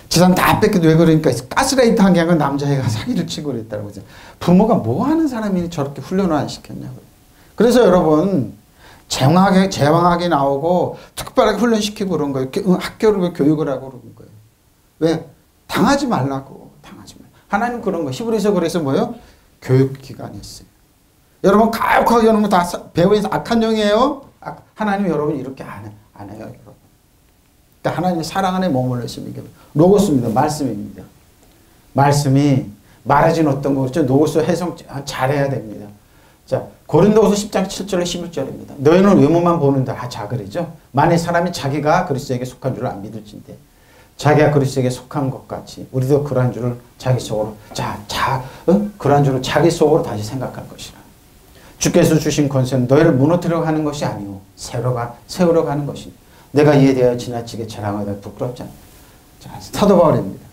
재산 다 뺏기도 왜 그러니까 가스라이트 한 게 아니라 남자애가 사기를 치고 그랬다고. 부모가 뭐 하는 사람이 저렇게 훈련을 안 시켰냐고요. 그래서 여러분 제왕하게 나오고 특별하게 훈련시키고 그런 거예요. 학교를 교육을 하고 그런 거예요. 왜? 당하지 말라고. 당하지 말라고. 하나님 그런 거. 히브리서 그래서 뭐예요? 교육기관이 있어요. 여러분 가혹하게 하는 거 다 배우에서 악한 영이에요. 하나님 여러분 이렇게 안 해요. 여러분. 그러니까 하나님의 사랑 안에 머물러 있으면 이게 로고스입니다. 말씀입니다. 말씀이 말하진 어떤 거 그렇죠? 로고스 해석 잘해야 됩니다. 자, 고린도후서 10장 7절에 11절입니다. 너희는 외모만 보는다. 그러죠. 만일 사람이 자기가 그리스도에게 속한 줄을 안 믿을진대. 자기가 그리스도에게 속한 것 같이 우리도 그러한 줄을 자기 속으로 그러한 줄을 자기 속으로 다시 생각할 것이라. 주께서 주신 권세는 너희를 무너뜨리려고 하는 것이 아니오 세우려고 하는 것이니 내가 이에 대하여 지나치게 자랑하다 부끄럽지 않다. 자, 사도 바울입니다.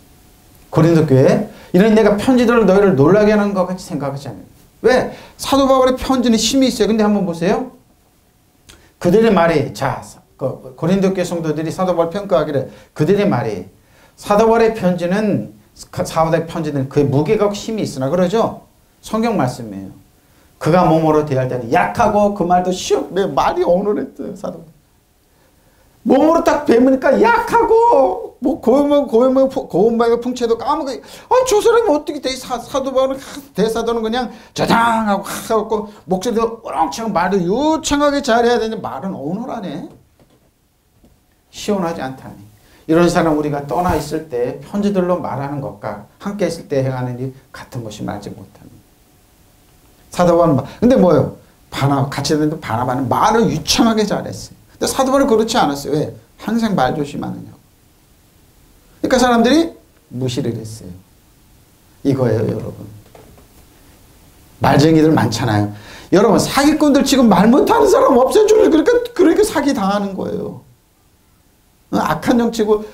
고린도 교회 이런 내가 편지들을 너희를 놀라게 하는 것 같이 생각하지 않아요. 왜? 사도 바울의 편지는 힘이 있어요. 근데 한번 보세요. 그들의 말이 자 고린도 교회 성도들이 사도 바울 평가하기를 그들의 말이 사도 바울의 편지는 사도 바울의 편지는 그의 무게가 힘이 있으나 그러죠. 성경 말씀이에요. 그가 몸으로 대할 때는 약하고 그 말도 말이 어눌했어요. 사도 바울. 몸으로 딱 뵈니까 약하고 뭐 고운말과 풍채도 까먹고 저 사람이 어떻게 사도 바울은 대사도는 그냥 저장하고 하고 목소리도 우렁차고 말도 유창하게 잘해야 되는데 말은 어눌하네. 시원하지 않다니. 이런 사람 우리가 떠나 있을 때 편지들로 말하는 것과 함께 있을 때 행하는 일 같은 것이 말지 못하는. 사도 바울은 근데 뭐예요? 같이 있는데 바나바는 말을 유창하게 잘했어요. 근데 사도 바울은 그렇지 않았어요. 왜? 항상 말 조심하느냐고. 그러니까 사람들이 무시를 했어요. 이거예요, 여러분. 말쟁이들 많잖아요. 여러분, 사기꾼들 지금 말 못하는 사람 없어요. 그러니까 사기 당하는 거예요. 악한 정치고,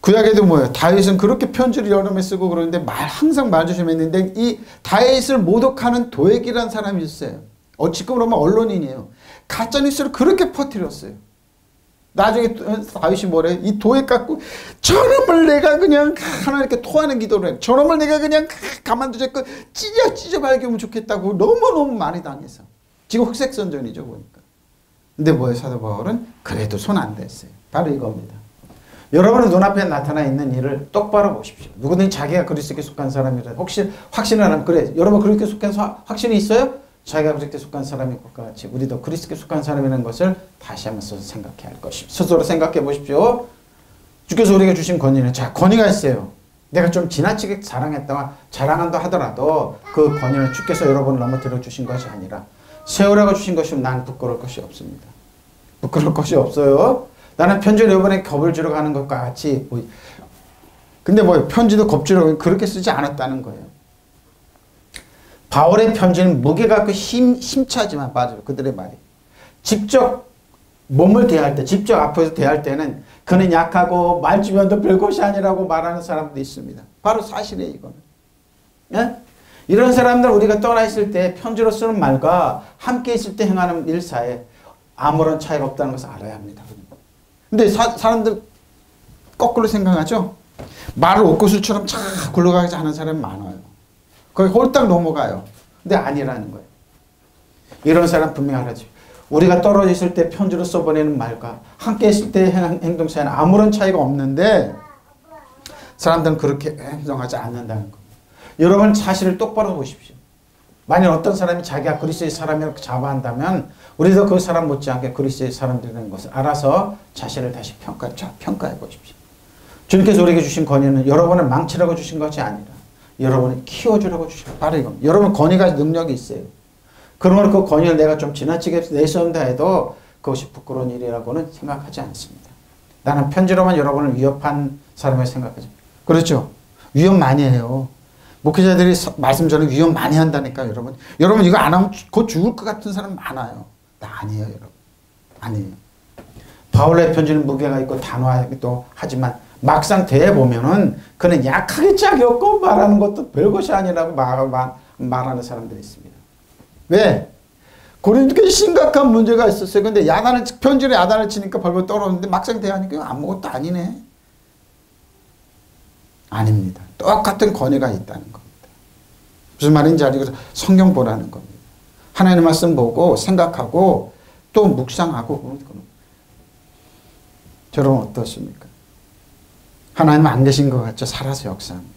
구약에도 뭐예요? 다윗은 그렇게 편지를 여러 매 쓰고 그러는데 항상 말 조심했는데 이 다윗을 모독하는 도액이라는 사람이 있어요. 지금 그러면 언론인이에요. 가짜뉴스를 그렇게 퍼뜨렸어요. 나중에 다윗이 뭐래? 이 도액 갖고 저놈을 내가 그냥 하나 이렇게 토하는 기도를 해. 저놈을 내가 그냥 가만두지 않고 찢어 밝히면 좋겠다고 너무너무 많이 당해서. 지금 흑색선전이죠 보니까. 근데 뭐예요? 사도 바울은 그래도 손 안 댔어요. 바로 이겁니다. 여러분의 눈앞에 나타나 있는 일을 똑바로 보십시오. 누구든지 자기가 그리스도께 속한 사람이라 혹시 확신을 하면 그래. 여러분 그리스도께 속한 확신이 있어요? 자기가 그리스도께 속한 사람인 것과 같이 우리도 그리스도께 속한 사람이라는 것을 다시 한번 생각해야 할 것입니다. 스스로 생각해 보십시오. 주께서 우리에게 주신 권위는 자 권위가 있어요. 내가 좀 지나치게 자랑한다 하더라도 그 권위는 주께서 여러분을 넘어뜨려 주신 것이 아니라 세우라고 주신 것이면 난 부끄러울 것이 없습니다. 부끄러울 것이 없어요. 나는 편지를 여러분에게 겁을 주러 가는 것과 같이 근데 뭐 편지도 겁주러 그렇게 쓰지 않았다는 거예요. 바울의 편지는 무게가 힘차지만 맞아요. 그들의 말이. 직접 몸을 대할 때, 직접 앞에서 대할 때는 그는 약하고 말주변도 별것이 아니라고 말하는 사람도 있습니다. 바로 사실이에요, 이거는. 예? 이런 사람들 우리가 떠나 있을 때 편지로 쓰는 말과 함께 있을 때 행하는 일 사이에 아무런 차이가 없다는 것을 알아야 합니다. 근데 사람들 거꾸로 생각하죠? 말을 옥구슬처럼 쫙 굴러가지 않은 사람이 많아요. 거기 홀딱 넘어가요. 근데 아니라는 거예요. 이런 사람 분명히 알아야죠. 우리가 떨어져 있을 때 편지로 써보내는 말과 함께 있을 때 행동 사이에는 아무런 차이가 없는데 사람들은 그렇게 행동하지 않는다는 겁니다. 여러분 사실을 똑바로 보십시오. 만약 어떤 사람이 자기가 그리스도의 사람이라고 자부한다면 우리도 그 사람 못지않게 그리스도의 사람들이라는 것을 알아서 자신을 다시 평가해 보십시오. 주님께서 우리에게 주신 권위는 여러분을 망치라고 주신 것이 아니라 여러분을 키워주라고 주신 바로 이겁니다. 여러분 권위가 능력이 있어요. 그러면 그 권위를 내가 좀 지나치게 내세운다 해도 그것이 부끄러운 일이라고는 생각하지 않습니다. 나는 편지로만 여러분을 위협한 사람을 생각하지. 그렇죠? 위협 많이 해요. 목회자들이 말씀 전에 위협 많이 한다니까요, 여러분. 여러분 이거 안 하면 곧 죽을 것 같은 사람 많아요. 나 아니에요, 여러분. 아니에요. 바울의 편지는 무게가 있고 단호하기도 하지만 막상 대해보면은 그는 약하게 짝이 없고 말하는 것도 별것이 아니라고 말하는 사람들이 있습니다. 왜? 고린도에 심각한 문제가 있었어요. 근데 편지를 야단을 치니까 벌벌 떨었는데 막상 대하니까 아무것도 아니네. 아닙니다. 똑같은 권위가 있다는 겁니다. 무슨 말인지 알죠? 성경 보라는 겁니다. 하나님의 말씀 보고 생각하고 또 묵상하고 그런 겁니다. 여러분 어떻습니까? 하나님 안 계신 것 같죠? 살아서 역사합니다.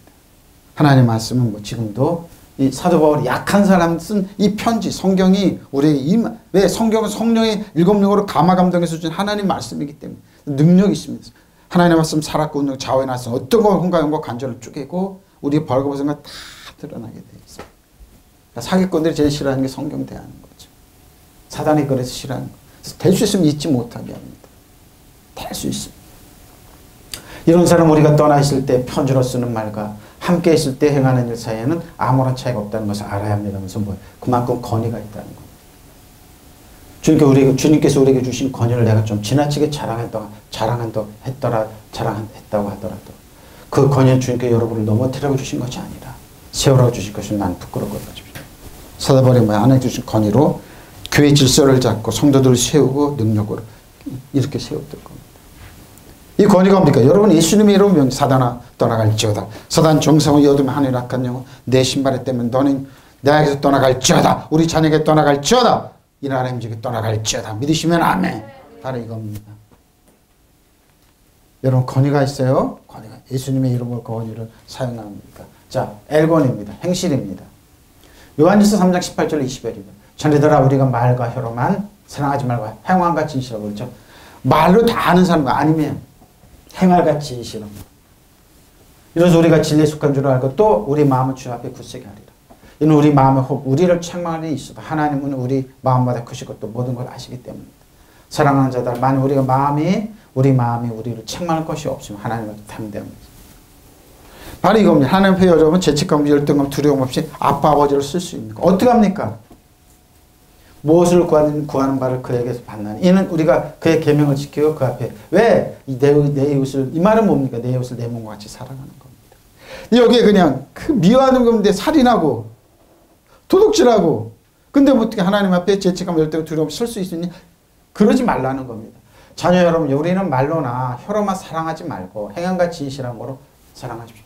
하나님의 말씀은 뭐 지금도 이 사도 바울이 약한 사람 쓴 이 편지 성경이 우리에게 왜 성경은 성령의 일곱령으로 감화감동해서 준 하나님 말씀이기 때문에 능력이 있습니다. 하나님의 말씀 살았고 좌우에 나서 어떤 거 혼과 간절을 쪼개고 우리가 벌거벗은 걸 다 드러나게 되어 있습니다. 그러니까 사기꾼들이 제일 싫어하는 게 성경 대하는 거죠. 사단이 그래서 싫어하는 거예요. 될 수 있으면 잊지 못하게 합니다. 될 수 있습니다. 이런 사람 우리가 떠나 있을 때 편지로 쓰는 말과 함께 있을 때 행하는 일 사이에는 아무런 차이가 없다는 것을 알아야 합니다면서 그만큼 권위가 있다는 겁니다. 주님께서 우리에게 주신 권위를 내가 좀 지나치게 자랑했다고 하더라도 그 권위는 주님께 여러분을 넘어뜨리라고 주신 것이 아니라 세우라고 주신 것이 난 부끄러워가지고 사도바울이 안에 주신 권위로 교회 질서를 잡고 성도들을 세우고 능력으로 이렇게 세웠던 겁니다. 이 권위가 뭡니까? 여러분 예수님의 이름으로 사단아 떠나갈지어다. 사단 정성을 여두면 하늘 악한 영혼 내 신발에 떼면 너는 나에게서 떠나갈지어다. 우리 자녀에게 떠나갈지어다. 이 나라의 임직에 떠나갈지어다. 믿으시면 아멘. 바로 이겁니다. 여러분 권위가 있어요. 권위가 예수님의 이름으로 권위를 사용합니다. 자, 엘권입니다. 행실입니다. 요한일서 3장 18절 20절입니다. 자네들아 우리가 말과 혀로만 사랑하지 말고 행함과 진실하고 그렇죠. 말로 다 아는 사람과 아니면 행함과 진실하고 이래서 우리가 진리에 속한 줄 알고 또 우리 마음을 주 앞에 굳세게 하리라. 이는 우리 마음의 호흡, 우리를 책망하는 일이 있어도 하나님은 우리 마음마다 크시고 또 모든 걸 아시기 때문입니다. 사랑하는 자들, 만약 우리 마음이 우리를 책망할 것이 없으면 하나님한테 탐대합니다. 바로 이겁니다. 하나님 앞에 여러분 죄책감, 열등감, 두려움 없이 아빠, 아버지를 쓸 수 있는 거. 어떻게 합니까? 무엇을 구하는 바를 그에게서 받나니. 이는 우리가 그의 계명을 지키고 그 앞에 왜 내 이웃을, 이 말은 뭡니까? 내 이웃을 내 몸과 같이 사랑하는 겁니다. 여기에 그냥 미워하는 건데 살인하고 도둑질하고 근데 어떻게 하나님 앞에 죄책감, 열등, 두려움 쓸 수 있으니? 그러지 말라는 겁니다. 자녀 여러분, 우리는 말로나 혀로만 사랑하지 말고 행함과 진실함으로 사랑하십시오.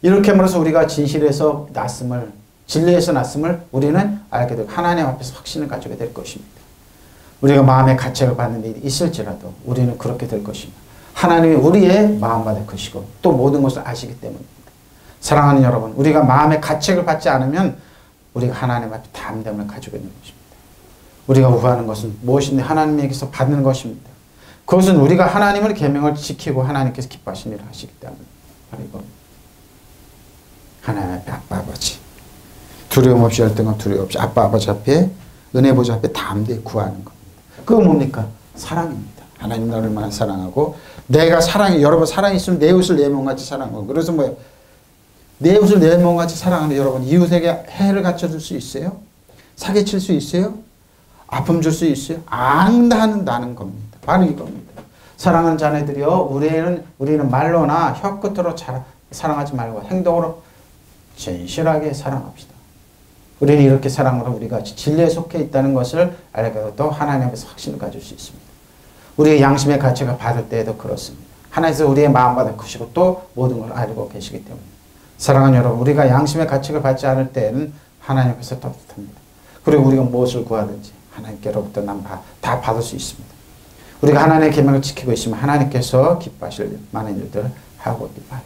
이렇게 함으로써 우리가 진실에서 났음을, 진리에서 났음을 우리는 알게 되고 하나님 앞에서 확신을 가지게 될 것입니다. 우리가 마음의 가책을 받는 일이 있을지라도 우리는 그렇게 될 것입니다. 하나님이 우리의 마음마다 크시고 또 모든 것을 아시기 때문입니다. 사랑하는 여러분, 우리가 마음의 가책을 받지 않으면 우리가 하나님 앞에 담대함을 가지고 있는 것입니다. 우리가 구하는 것은 무엇인데 하나님에게서 받는 것입니다. 그것은 우리가 하나님의 계명을 지키고 하나님께서 기뻐하시는 일을 하시기 때문에 바로 이겁니다. 하나님 앞에 아빠 아버지 두려움 없이 열등 없이 두려움 없이 아빠 아버지 앞에 은혜 보좌 앞에 담대히 구하는 겁니다. 그거 뭡니까? 사랑입니다. 하나님 나를 얼마나 사랑하고 내가 사랑이 여러분 사랑이 있으면 내 이웃을 내 몸같이 사랑하고 그래서 뭐예요? 내 이웃을 내 몸같이 사랑하는 여러분 이웃에게 해를 갖춰줄 수 있어요? 사기칠 수 있어요? 아픔 줄 수 있어요? 안다는 겁니다. 바로 이겁니다. 사랑하는 자녀들이요, 우리는 말로나 혀 끝으로 사랑하지 말고 행동으로 진실하게 사랑합시다. 우리는 이렇게 사랑으로 우리가 진리에 속해 있다는 것을 알게 또 하나님 앞에서 확신을 가질 수 있습니다. 우리의 양심의 가치가 받을 때에도 그렇습니다. 하나님께서 우리의 마음보다 크시고 또 모든 걸 알고 계시기 때문에 사랑하는 여러분, 우리가 양심의 가치를 받지 않을 때는 하나님께서 떳떳합니다. 그리고 우리가 무엇을 구하든지 하나님께로부터 다 받을 수 있습니다. 우리가 하나님의 계명을 지키고 있으면 하나님께서 기뻐하실 많은 일들을 하고 있다.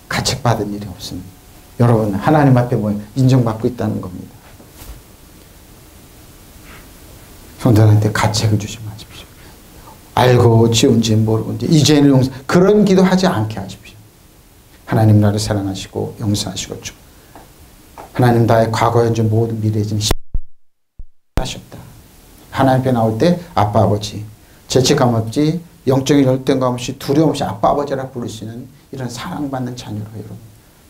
가책받은 일이 없습니다. 여러분 하나님 앞에 인정받고 있다는 겁니다. 성도들한테 가책을 주지 마십시오. 알고 지은지 모르는지 이제는 용서 그런 기도하지 않게 하십시오. 하나님 나를 사랑하시고 용서하시고 주 하나님 나의 과거 현재 모든 미래에 지금 하셨다. 하나님 앞에 나올 때 아빠 아버지 죄책감 없이 영적인 열등감 없이 두려움 없이 아빠 아버지라 부를 수 있는 이런 사랑받는 자녀로 여러분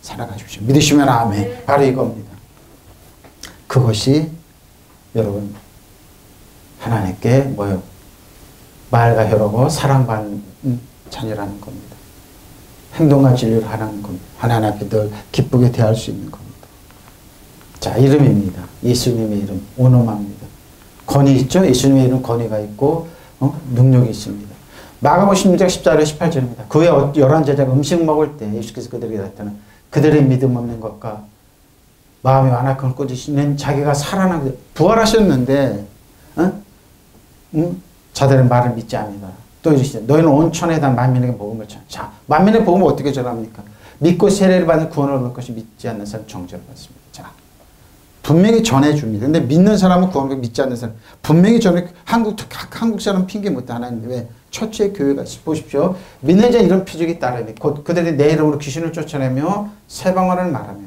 살아가십시오. 믿으시면 아멘. 바로 이겁니다. 그것이 여러분 하나님께 뭐요? 말과 혀로 사랑받는 자녀라는 겁니다. 행동과 진리를 하라는 겁니다. 하나님 앞에 늘 기쁘게 대할 수 있는 겁니다. 자, 이름입니다. 예수님의 이름 오노마입니다. 권위 있죠? 예수님의 이름 권위가 있고 능력이 있습니다. 마가복음 16장 14절 18절입니다. 그 후에 11제자가 음식 먹을 때 예수께서 그들에게 나타나 그들의 믿음 없는 것과 마음이 완악함을 꾸짖으시는 자기가 살아나고 부활하셨는데 자들은 말을 믿지 않는다. 또 이러시죠. 너희는 온 천에 대한 만민에게 복음을 전하. 자, 만민의 복음을 어떻게 전합니까? 믿고 세례를 받는 구원을 얻을 것이 믿지 않는 사람 정죄를 받습니다. 자, 분명히 전해줍니다. 근데 믿는 사람은 구원을 믿지 않는 사람 분명히 전해. 한국 사람 핑계 못 하나는데 왜? 처치의 교회가 보십시오. 믿는 자 이런 표적이 따르니 곧 그들이 내 이름으로 귀신을 쫓아내며 새방언을 말하며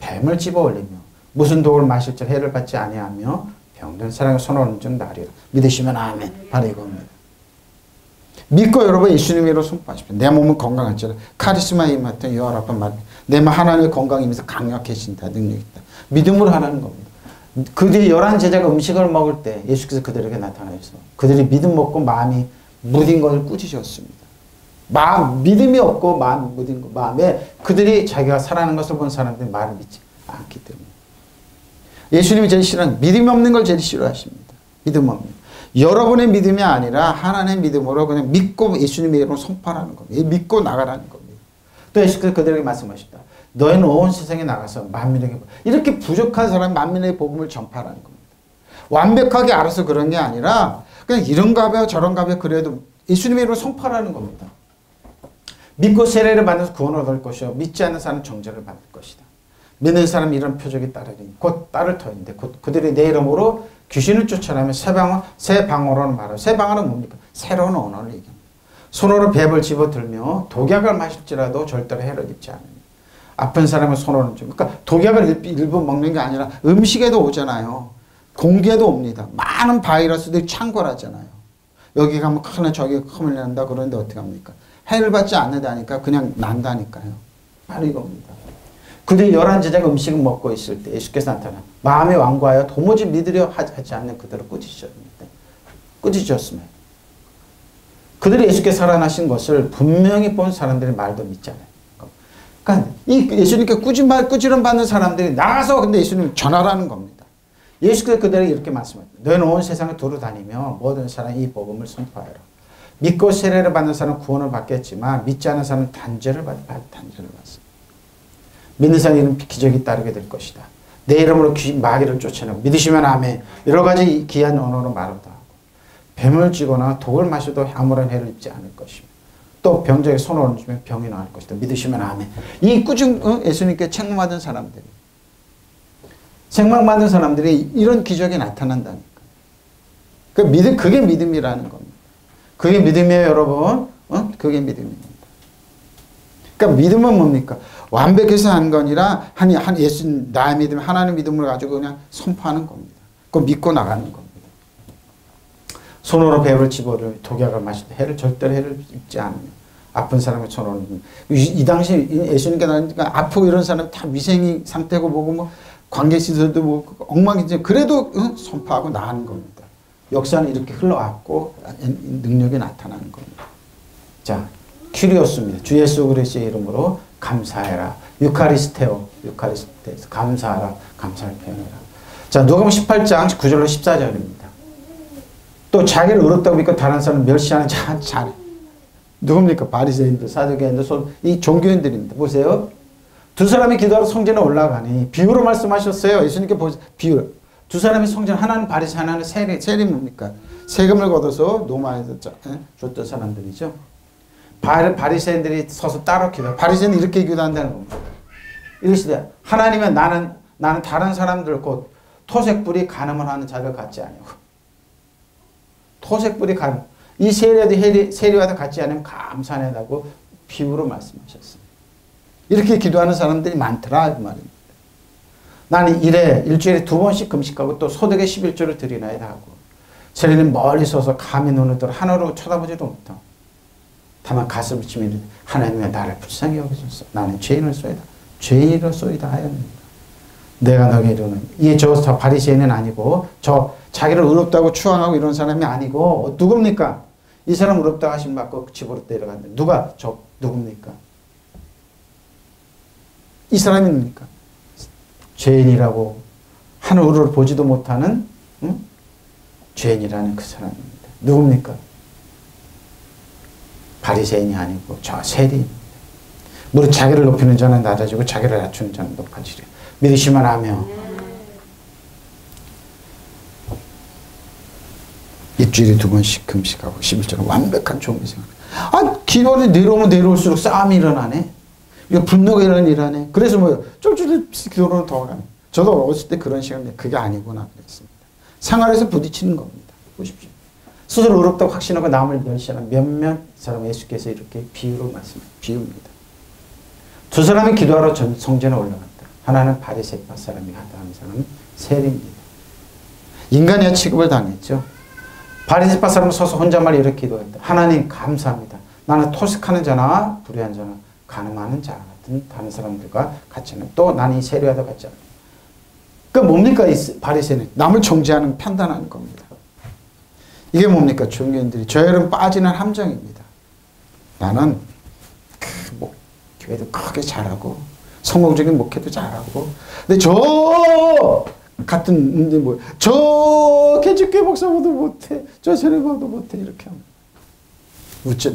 뱀을 집어올리며 무슨 독을 마실 줄 해를 받지 아니하며 병든 사람의 손을 얹은 줄 나리라. 믿으시면 아멘. 바로 이겁니다. 믿고 여러분 예수님의 이름으로 선포하십시오. 내 몸은 건강할지라 카리스마에 임했던 여호와 라파 말 내 맘 하나님의 건강에 임해서 강력해진다. 능력이 있다. 믿음으로 하라는 겁니다. 그 뒤에 11 제자가 음식을 먹을 때 예수께서 그들에게 나타나셔서 그들이 믿음 없고 마음이 무딘 것을 꾸짖으셨습니다. 믿음이 없고 마음이 무딘 것, 마음에 그들이 자기가 살아나는 것을 본 사람들이 말을 믿지 않기 때문에. 예수님이 제일 싫어하는 믿음이 없는 걸 제일 싫어하십니다. 믿음 없는. 여러분의 믿음이 아니라 하나님의 믿음으로 그냥 믿고 예수님의 이름으로 선포하는 겁니다. 믿고 나가라는 겁니다. 또 예수께서 그들에게 말씀하셨다. 너희는 온 세상에 나가서 만민에게 이렇게 부족한 사람 만민에게 복음을 전파하라는 겁니다. 완벽하게 알아서 그런 게 아니라 그냥 이런가 봐요 저런가 봐요 그래도 예수님의 이름으로 선포하라는 겁니다. 믿고 세례를 받아서 구원을 얻을 것이요 믿지 않는 사람은 정죄를 받을 것이다. 믿는 사람이 이런 표적이 따르니 곧 따를 터인데 곧 그들이 내 이름으로 귀신을 쫓아내면 새 방언으로 말하고 새 방언은 뭡니까? 새로운 언어를 얘기합니다. 손으로 뱀을 집어들며 독약을 마실지라도 절대로 해를 입지 않으니 아픈 사람의 손으로는 좀 그러니까 독약을 일부 먹는 게 아니라 음식에도 오잖아요. 공기에도 옵니다. 많은 바이러스들이 창궐하잖아요. 여기 가면 큰일 저기 큰일 난다 그러는데 어떻게 합니까? 해를 받지 않는다니까 그냥 난다니까요. 바로 이겁니다. 그들이 11 제자가 음식을 먹고 있을 때 예수께서 나타나 마음이 완고하여 도무지 믿으려 하지 않는 그들을 꾸짖으셨습니다. 꾸짖으셨습니다. 그들이 예수께서 살아나신 것을 분명히 본 사람들이 말도 믿지 않아요. 그러니까 이 예수님께 꾸지람 받는 사람들이 나가서 근데 예수님 전하라는 겁니다. 예수께서 그들에게 이렇게 말씀합니다. 너희는 온 세상을 두루 다니며 모든 사람이 이 복음을 선포하여라. 믿고 세례를 받는 사람은 구원을 받겠지만 믿지 않는 사람은 단죄를 받습니다. 믿는 사람은 이런 기적이 따르게 될 것이다. 내 이름으로 마귀를 쫓아내고 믿으시면 아멘. 여러 가지 귀한 언어로 말하다 하고 뱀을 쥐거나 독을 마셔도 아무런 해를 입지 않을 것이며 또 병자에게 손을 얹으면 병이 나을 것이다. 믿으시면 아멘. 이 예수님께 책망받은 사람들이 책망받은 사람들이 이런 기적이 나타난다니까. 그게 믿음이라는 겁니다. 그게 믿음이에요, 여러분. 그게 믿음입니다. 그러니까 믿음은 뭡니까? 완벽해서 하는 거 아니라 예수 나의 믿음, 하나님의 믿음을 가지고 그냥 선포하는 겁니다. 그거 믿고 나가는 겁니다. 손으로 뱀을 집어를 독약을 마실 때 절대로 해를 입지 않으며 아픈 사람의 손으로 이 당시 예수님께 나니까 아프고 이런 사람 다 위생이 상태고 뭐고 뭐 관계시설도 뭐 엉망이지 그래도 선포하고 나가는 겁니다. 역사는 이렇게 흘러왔고 능력이 나타나는 겁니다. 자, 큐리오스입니다. 주 예수 그리스도의 이름으로 감사해라. 유카리스테오 감사하라. 감사를 표현해라. 자, 누가복음 18장 9절로 14절입니다. 또 자기를 의롭다고 믿고 다른 사람을 멸시하는 자네. 누굽니까? 바리새인들, 사두개인들, 이 종교인들입니다. 보세요. 두 사람이 기도하러 성전에 올라가니 비유로 말씀하셨어요. 예수님께 보세요. 비유. 두 사람이 성전 하나는 바리새 하나는 세리 뭡니까? 세금을 걷어서 노마에서 줬던 사람들이죠. 바리새인들이 서서 따로 기도. 바리새인은 이렇게 기도한다는 겁니다. 이러시되 하나님은 나는 다른 사람들 곧 토색불이 간음을 하는 자를 같지 아니하고 토색불이 간음 이 세리와도 같지 않으면 감사하다고 비유로 말씀하셨습니다. 이렇게 기도하는 사람들이 많더라 그 말입니다. 나는 일주일에 2번씩 금식하고 또 소득의 11조를 드리나이다 하고 세리는 멀리 서서 감히 눈을 들어 하늘로 쳐다보지도 못하고 다만 가슴을 치며 이르되 하나님이 나를 불쌍히 여기소서 나는 죄인으로소이다 죄인으로소이다 하였습니다. 내가 너에게 이르노니 저 바리새인은 아니고 저 자기를 의롭다고 추앙하고 이런 사람이 아니고 누굽니까? 이 사람 의롭다고 하심 받고 집으로 데려간다. 누굽니까? 이 사람이 뭡니까? 죄인이라고 하늘을 보지도 못하는 죄인이라는 그 사람입니다. 누굽니까? 바리새인이 아니고 저 세리입니다. 무릇 자기를 높이는 자는 낮아지고 자기를 낮추는 자는 높아지려. 믿으시면 하며 일주일에 2번씩 금식하고 11조는 완벽한 종이 생각합니다. 기도를 내려오면 내려올수록 싸움이 일어나네. 분노가 일어나네. 그래서 쫄쫄 기도로는 더 가네. 저도 어렸을 때 그런 시간인데 그게 아니구나 그랬습니다. 생활에서 부딪히는 겁니다. 보십시오. 스스로 의롭다고 확신하고 남을 멸시하는 몇몇 사람 예수께서 이렇게 비유로 비유입니다. 두 사람이 기도하러 성전에 올라갔다. 하나는 바리새파 사람이고 다른 사람은 세리입니다. 인간의 취급을 당했죠. 바리새파 사람은 서서 혼자말 이렇게 기도했다. 하나님 감사합니다. 나는 토식하는 자나 불의한 자나 가늠하는 자 같은 다른 사람들과 같이 하는 또 나는 이 세리와도 같지 않아. 그 뭡니까? 바리새는 남을 정죄하는 판단하는 겁니다. 이게 뭡니까? 종교인들이 저혈은 빠지는 함정입니다. 나는 교회도 크게 잘하고 성공적인 목회도 잘하고 근데 저 같은 저 개직교 목사보다 못해 저 세례보다 못해 이렇게 하면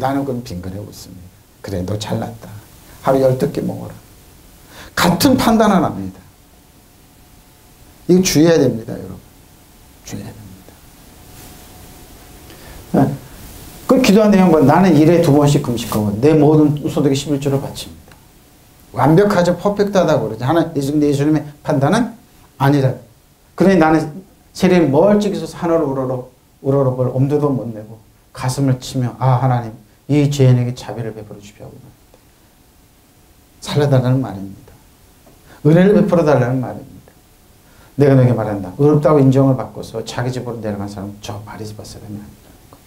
나는 그건 빙그레 웃습니다. 그래 너 잘났다. 하루 12개 먹어라. 같은 판단을 합니다. 이거 주의해야 됩니다, 여러분. 주의해야 됩니다. 그 기도한 내용은 나는 일에 2번씩 금식하고 내 모든 소득의 11조를 바칩니다. 완벽하죠. 퍼펙트하다고 그러죠. 하나, 예수님의 판단은 아니라. 그러니 나는 세례를 멀찍이 있어서 하늘을 우러러 볼 엄두도 못 내고 가슴을 치며 아 하나님 이 죄인에게 자비를 베풀어 주십시오. 살려달라는 말입니다. 은혜를 베풀어 달라는 말입니다. 내가 너에게 말한다. 어렵다고 인정을 받고서 자기 집으로 내려간 사람은 저 바리새파 사람이 아니라는 거.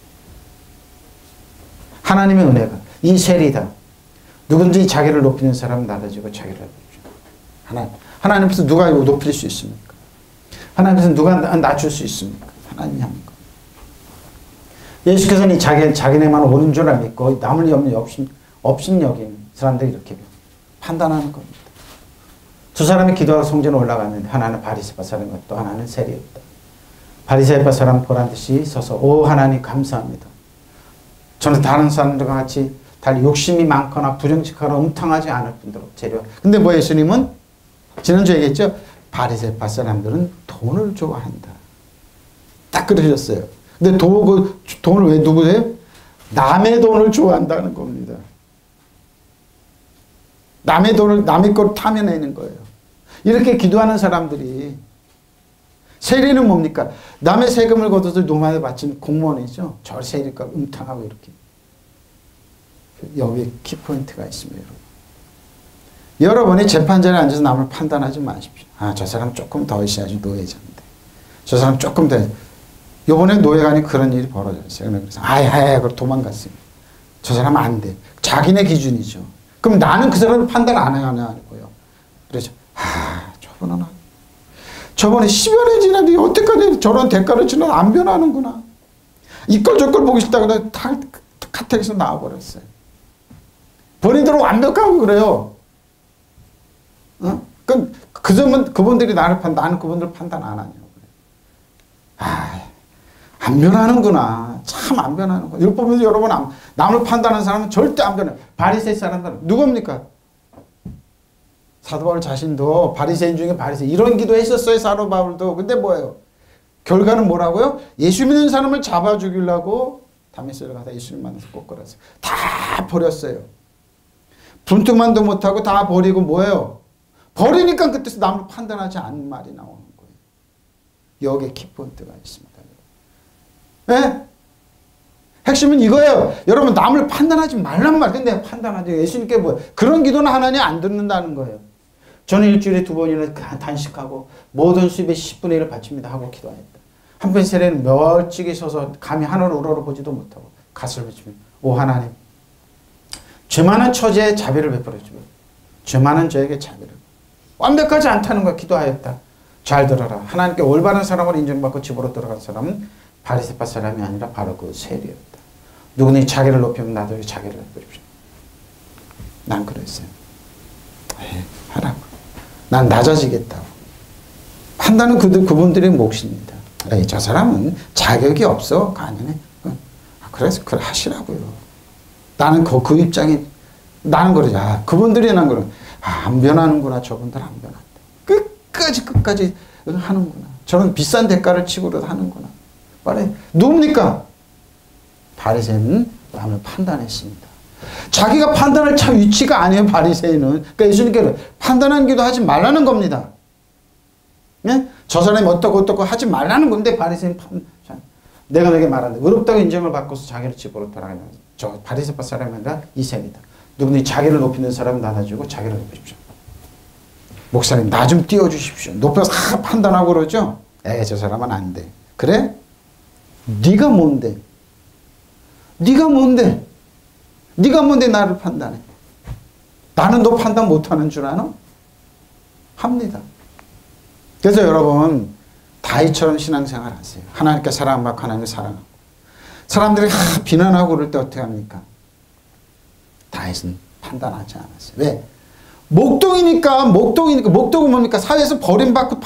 하나님의 은혜가 이 세리다. 누군지 자기를 높이는 사람은 낮아지고 자기를 높여줘. 하나님께서 누가 높일 수 있습니까? 하나님께서 누가 낮출 수 있습니까? 하나님이 하는 거. 예수께서는 자기네만 옳은 줄 믿고 남을 업신여긴 사람들이 이렇게 판단하는 겁니다. 두 사람이 기도하고 성전에 올라갔는데 하나는 바리새파 사람이고 또 하나는 세리였다. 바리새파 사람 보란 듯이 서서 오 하나님 감사합니다. 저는 다른 사람들과 같이 달리 욕심이 많거나 부정직하거나 음탕하지 않을 뿐더러 재료. 근데 뭐 예수님은 지난주에 얘기했죠. 바리새파 사람들은 돈을 좋아한다. 딱 그러셨어요. 근데 돈을 왜 누구세요? 남의 돈을 좋아한다는 겁니다. 남의 돈을 남의 걸 탐해내는 거예요. 이렇게 기도하는 사람들이 세리는 뭡니까? 남의 세금을 걷어서 노마에 바친 공무원이죠. 저 세리가 음탕하고 이렇게. 여기에 키포인트가 있습니다. 여러분이 재판자리에 앉아서 남을 판단하지 마십시오. 아, 저 사람 조금 더 있어야지 노예자인데. 저 사람 조금 더. 요번에 노예관이 그런 일이 벌어졌어요. 그래서 그걸 도망갔어요. 저 사람 안 돼. 자기네 기준이죠. 그럼 나는 그 사람을 판단 안 해야 하고요. 그래서 저번에 10여 년 지났는데 어때까지 저런 대가를 치는 안 변하는구나. 이걸 저걸 보기 싫다고 다 카텍에서 나와버렸어요. 본인들은 완벽하고 그래요. 그분들이 나를 나는 그분들 판단 안 하냐고. 안 변하는구나. 참 안 변하는구나. 이걸 보면서 여러분 남을 판단하는 사람은 절대 안 변해요. 바리새인 사람들은 누굽니까? 사도 바울 자신도 바리새인 중에 바리새인 이런 기도 했었어요. 사도 바울도. 근데 뭐예요? 결과는 뭐라고요? 예수 믿는 사람을 잡아 죽이려고 다메섹을 가다 예수님 만나서 꼬꾸랐어요. 다 버렸어요. 분투만도 못하고 다 버리고 뭐예요? 버리니까 그때서 남을 판단하지 않는 말이 나오는 거예요. 여기에 키포인트가 있습니다. 네? 핵심은 이거예요. 여러분 남을 판단하지 말란 말. 근데 판단하지. 예수님께 뭐 그런 기도는 하나님 안 듣는다는 거예요. 저는 일주일에 2번이나 단식하고 모든 수입의 10분의 1을 바칩니다 하고 기도했다. 한편 세례는 멀찍이 서서 감히 하늘을 우러러보지도 못하고 가슴을 비치며 오 하나님 죄 많은 처지에 자비를 베풀어 주며 죄 많은 저에게 자비를 완벽하지 않다는 걸 기도하였다. 잘 들어라. 하나님께 올바른 사람으로 인정받고 집으로 들어간 사람은 바리새파 사람이 아니라 바로 그 세리였다. 누구니 자기를 높이면 나도 자기를 높여주십시오. 난 그랬어요. 하라고. 난 낮아지겠다고. 판단은 그분들의 몫입니다. 저 사람은 자격이 없어. 가면에. 그래서 그걸 하시라고요. 나는 그 입장이 나는 그러지. 그분들이 난 그러. 안 변하는구나. 저분들 안 변한다. 끝까지 하는구나. 저런 비싼 대가를 치고라도 하는구나. 말해 누굽니까? 바리새인은 남을 판단했습니다. 자기가 판단할 참 위치가 아니에요. 바리새인은. 그러니까 예수님께서 판단하는 기도 하지 말라는 겁니다. 네? 저 사람이 어떻고 하지 말라는 건데 바리새인 내가 너에게 말한다. 어렵다고 인정을 받고서 자기를 집으로 돌아가는 저 바리새파 사람이 아니라 이 셈이다. 누구든지 자기를 높이는 사람은 낮아지고 자기를 높이십시오. 목사님 나 좀 띄워주십시오. 높여서 판단하고 그러죠. 저 사람은 안 돼. 그래? 네가 뭔데? 네가 뭔데? 네가 뭔데 나를 판단해? 나는 너 판단 못하는 줄 아나? 합니다. 그래서 여러분 다윗처럼 신앙생활 하세요. 하나님께 사랑받고 하나님을 사랑하고. 사람들이 비난하고 그럴 때 어떻게 합니까? 다윗은 판단하지 않았어요. 왜? 목동이니까. 목동은 뭡니까? 사회에서 버림받고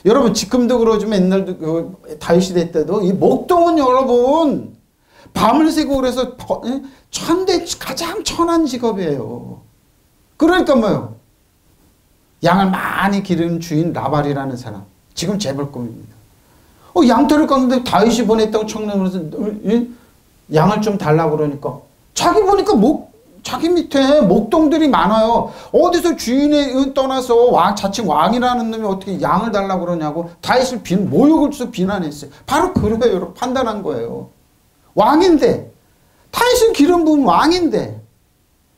여러분 지금도 그러지만 옛날도 다윗 시대 때도 이 목동은 여러분 밤을 새고 그래서 가장 천한 직업이에요. 그러니까 뭐요? 양을 많이 기르는 주인 라발이라는 사람. 지금 재벌급입니다. 양털을 깎는데 다윗이 보냈다고 청년으로서 양을 좀 달라고 그러니까 자기 보니까 자기 밑에 목동들이 많아요. 어디서 주인에 떠나서 자칭 왕이라는 놈이 어떻게 양을 달라고 그러냐고 다윗을 모욕을 줘서 비난했어요. 바로 그래요. 여러분 판단한 거예요. 왕인데 다윗은 기름 부은 왕인데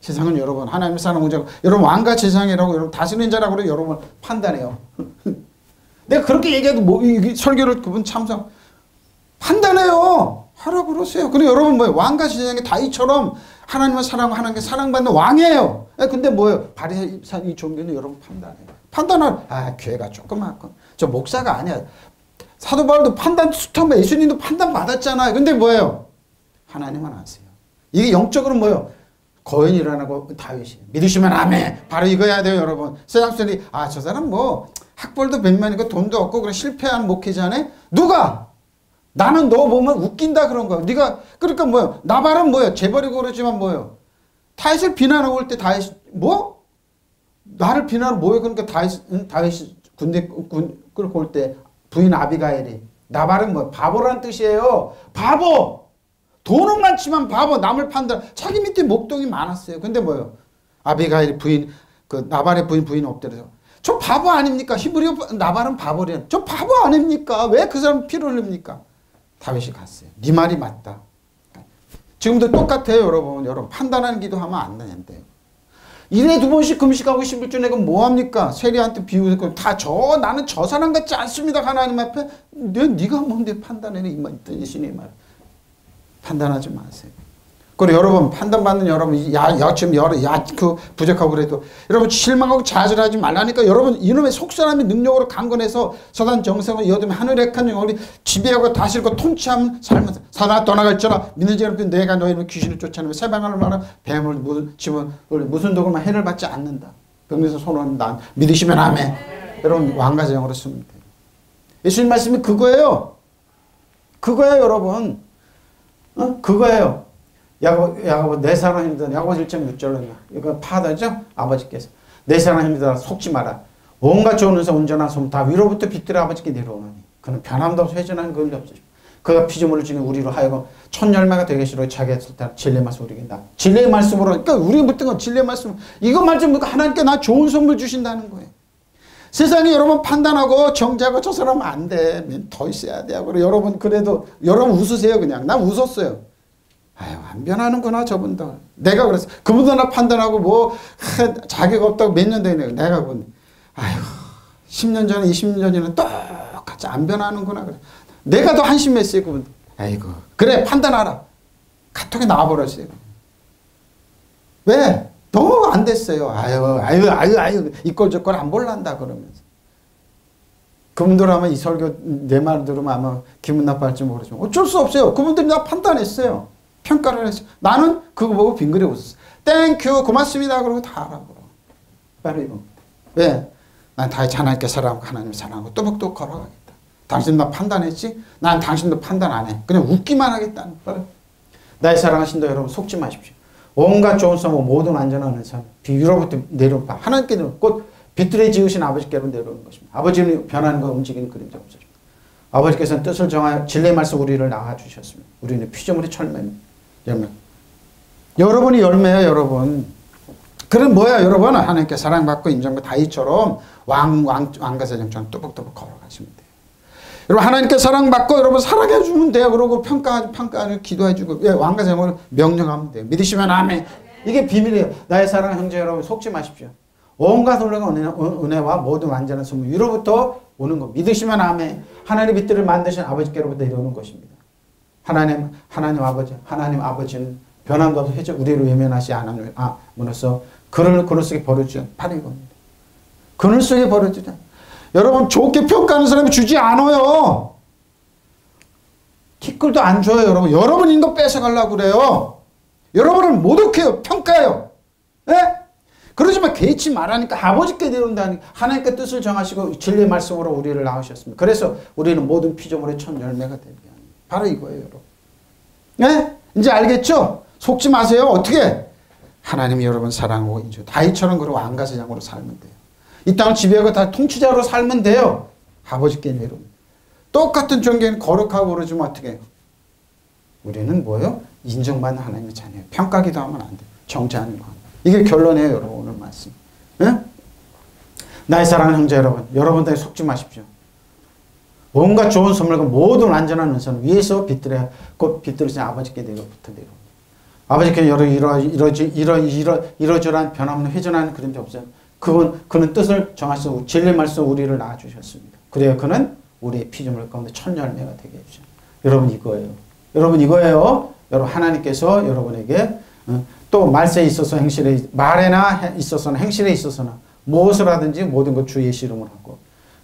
세상은 여러분 하나님의 사랑하고 여러분 왕같이 세상이라고 여러분 다스리는 자라고 그래 여러분 판단해요. 내가 그렇게 얘기해도 설교를 그분 참석 판단해요. 하라고 그러세요. 그리고 여러분 뭐예요? 왕같이 세상에 다윗처럼 하나님을 사랑하고 하나님께 사랑받는 왕이에요. 근데 뭐예요? 바리새인 이 종교는 여러분 판단해요. 교회가 조그맣고 저 목사가 아니야. 사도 바울도 예수님도 판단 받았잖아요. 근데 뭐예요? 하나님만 아세요. 이게 영적으로 뭐예요? 거인이라고 다윗이 믿으시면 아멘. 바로 이거야 돼요, 여러분. 세상 사람들이 저 사람 학벌도 몇만이고 돈도 없고 그래 실패한 목회자네. 누가? 나는 너 보면 웃긴다 그런 거야. 네가 그러니까 뭐예요? 나발은 뭐예요? 재벌이고 그러지만 뭐예요? 다윗을 비난하고 올 때 다윗 나를 비난하고 뭐예요? 그러니까 다윗이 군대 끌고 올 때 부인 아비가일이 나발은 뭐예요? 바보란 뜻이에요. 바보. 돈은 많지만 바보. 남을 자기 밑에 목동이 많았어요. 근데 뭐예요? 아비가일이 나발의 부인 엎드려서 저 바보 아닙니까? 히브리어 나발은 바보래. 저 바보 아닙니까? 왜 그 사람 피를 흘립니까? 다윗이 갔어요. 네 말이 맞다. 지금도 똑같아요, 여러분. 판단하는 기도하면 안 되는데요. 일에 2번씩 금식하고 11주 내가 뭐합니까? 세리한테 비우고 나는 저 사람 같지 않습니다. 하나님 앞에. 네가 뭔데 판단해. 예수님 말. 판단하지 마세요. 그리고 여러분 판단받는 여러분 부족하고 그래도 여러분 실망하고 좌절하지 말라니까. 여러분 이놈의 속사람이 능력으로 강건해서 서단 정성을 이어두면 하늘의 칸 영혼이 지배하고 다스리고 통치하면 삶은 사나 떠나갈지라 믿는 자 여러분 내가 너희를 귀신을 쫓아내며 새방울을 말하 뱀을 집은 무슨 독을만 해를 받지 않는다. 병에서 손을 난 믿으시면 아멘. 여러분 왕과 제형으로 쓰면 돼요. 예수님 말씀이 그거예요. 여러분. 그거예요. 야고보 내 사랑 힘들다. 야고보 1.6절로 이거 파다죠? 아버지께서 내 사랑 힘들다 속지 마라. 온갖 좋은 은사 온전한 소문 다 위로부터 빛들어 아버지께 내려오나니 그는 변함도 없어 회전하는 그음도 없으시고 그가 피조물을 중에 우리로 하여금 천열매가 되게 싫어 자기가 쓸다 진리의 말씀 우리에게 나 진리의 말씀으로 그러니까 우리 붙은 건 진리의 말씀 이거 말씀 하나님께 나 좋은 선물 주신다는 거예요. 세상에 여러분 판단하고 정죄하고 저 사람은 안 돼. 더 있어야 돼. 여러분 그래도 여러분 웃으세요 그냥. 난 웃었어요. 안 변하는구나 저분들. 내가 그랬어. 그분들 나 판단하고 자기가 없다고 몇 년 되네. 내가 10년 전에 20년 전에는 똑같이 안 변하는구나. 그래. 내가 더 한심했어요 그분들. 그래 판단하라. 카톡에 나와버렸어요. 왜? 너무 안 됐어요. 이꼴저꼴 안 볼란다 그러면서. 그분들 아마 이 설교 내 말 들으면 아마 기분 나빠할지 모르지만 어쩔 수 없어요. 그분들이 나 판단했어요. 평가를 했어요. 나는 그거 보고 빙그레 웃었어. 땡큐 고맙습니다. 그러고 다 하라고. 바로 이겁니다. 왜? 난 다시 하나님께 사랑하고 하나님 사랑하고 또박또박 걸어가겠다. 당신 나 판단했지? 난 당신도 판단 안 해. 그냥 웃기만 하겠다는 거예요. 나의 사랑하신다 여러분 속지 마십시오. 온갖 좋은 삶 모든 안전한 삶 위로부터 내려온 바 하나님께 곧 빛들에 지으신 아버지께로 내려오는 것입니다. 아버지는 변하는 거 움직이는 그림자 없어집니다. 아버지께서는 뜻을 정하여 진리의 말씀 우리를 낳아주셨습니다. 우리는 피조물의 열매. 여러분이 열매예요 여러분. 그럼 뭐야 여러분? 하나님께 사랑받고 인정받고 다윗처럼 왕과 세정처럼 또박또박 걸어가시면 돼요. 여러분 하나님께 사랑받고 여러분 사랑해주면 돼요. 그러고 평가하고 기도해주고 왕과 세정을 명령하면 돼요. 믿으시면 아멘. 이게 비밀이에요. 나의 사랑하는 형제 여러분 속지 마십시오. 온갖 은혜와 모든 완전한 선물 위로부터 오는 것 믿으시면 아멘. 하나님의 빛들을 만드신 아버지께로부터 내려오는 것입니다. 하나님 아버지는 변함도 없어 회적 우리를 외면하시 않음으로써 그늘 속에 버려주자 바로 이겁니다. 그늘 속에 버려주자. 여러분 좋게 평가하는 사람이 주지 않아요. 티끌도 안 줘요. 여러분 인도 뺏어가려고 그래요. 여러분을 모독해요. 평가해요. 예? 그러지만 개의치 말하니까 아버지께 내려온다니 하나님께 뜻을 정하시고 진리의 말씀으로 우리를 낳으셨습니다. 그래서 우리는 모든 피조물의 첫 열매가 되게 합니다. 바로 이거예요, 여러분. 네? 이제 알겠죠? 속지 마세요. 어떻게? 하나님이 여러분 사랑하고 인주 다윗처럼 그리고 왕가제장으로 살면 돼요. 이 땅을 지배하고 다 통치자로 살면 돼요. 아버지께 내려옵니다. 똑같은 존경은 거룩하고 그러지만 어떻게 해요? 우리는 뭐예요? 인정받는 하나님의 자녀예요. 평가기도 하면 안 돼요. 정죄하는 거. 이게 결론이에요, 여러분. 오늘 말씀. 네? 나의 사랑하는 형제 여러분, 여러분들이 속지 마십시오. 뭔가 좋은 선물과 모든 완전한 은사는 위에서 빗들어야 곧 빗들어진 아버지께 내려부터 내려옵니다. 아버지께 이러저러한 변함없는 회전하는 그런 게 없어요. 그는 뜻을 정하시고 진리의 말씀 우리를 낳아주셨습니다. 그래야 그는 우리의 피조물 가운데 첫 열매가 되게 해주죠. 여러분 이거예요. 여러분 이거예요. 여러분 하나님께서 여러분에게 또 말세에 있어서 행실에 말에나 있어서나 행실에 있어서나 무엇을 하든지 모든 것 주 예수 이름으로 하고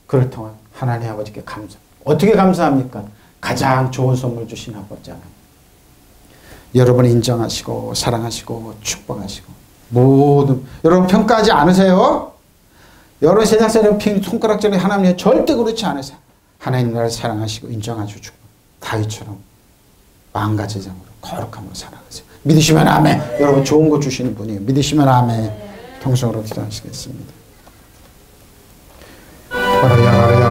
그를 통한 하나님 아버지께 감사. 어떻게 감사합니까? 가장 좋은 선물 주신 아버지 하나님. 여러분을 인정하시고 사랑하시고 축복하시고 모든 여러분 평가하지 않으세요? 여러분 세상 사람 손가락질에 하나님 절대 그렇지 않으세요. 하나님 나를 사랑하시고 인정하시고 축복. 다윗처럼 왕과 제장으로 거룩함으로 살아가세요. 믿으시면 아멘. 여러분 좋은 거 주시는 분이에요. 믿으시면 아멘. 통성으로 기도하시겠습니다.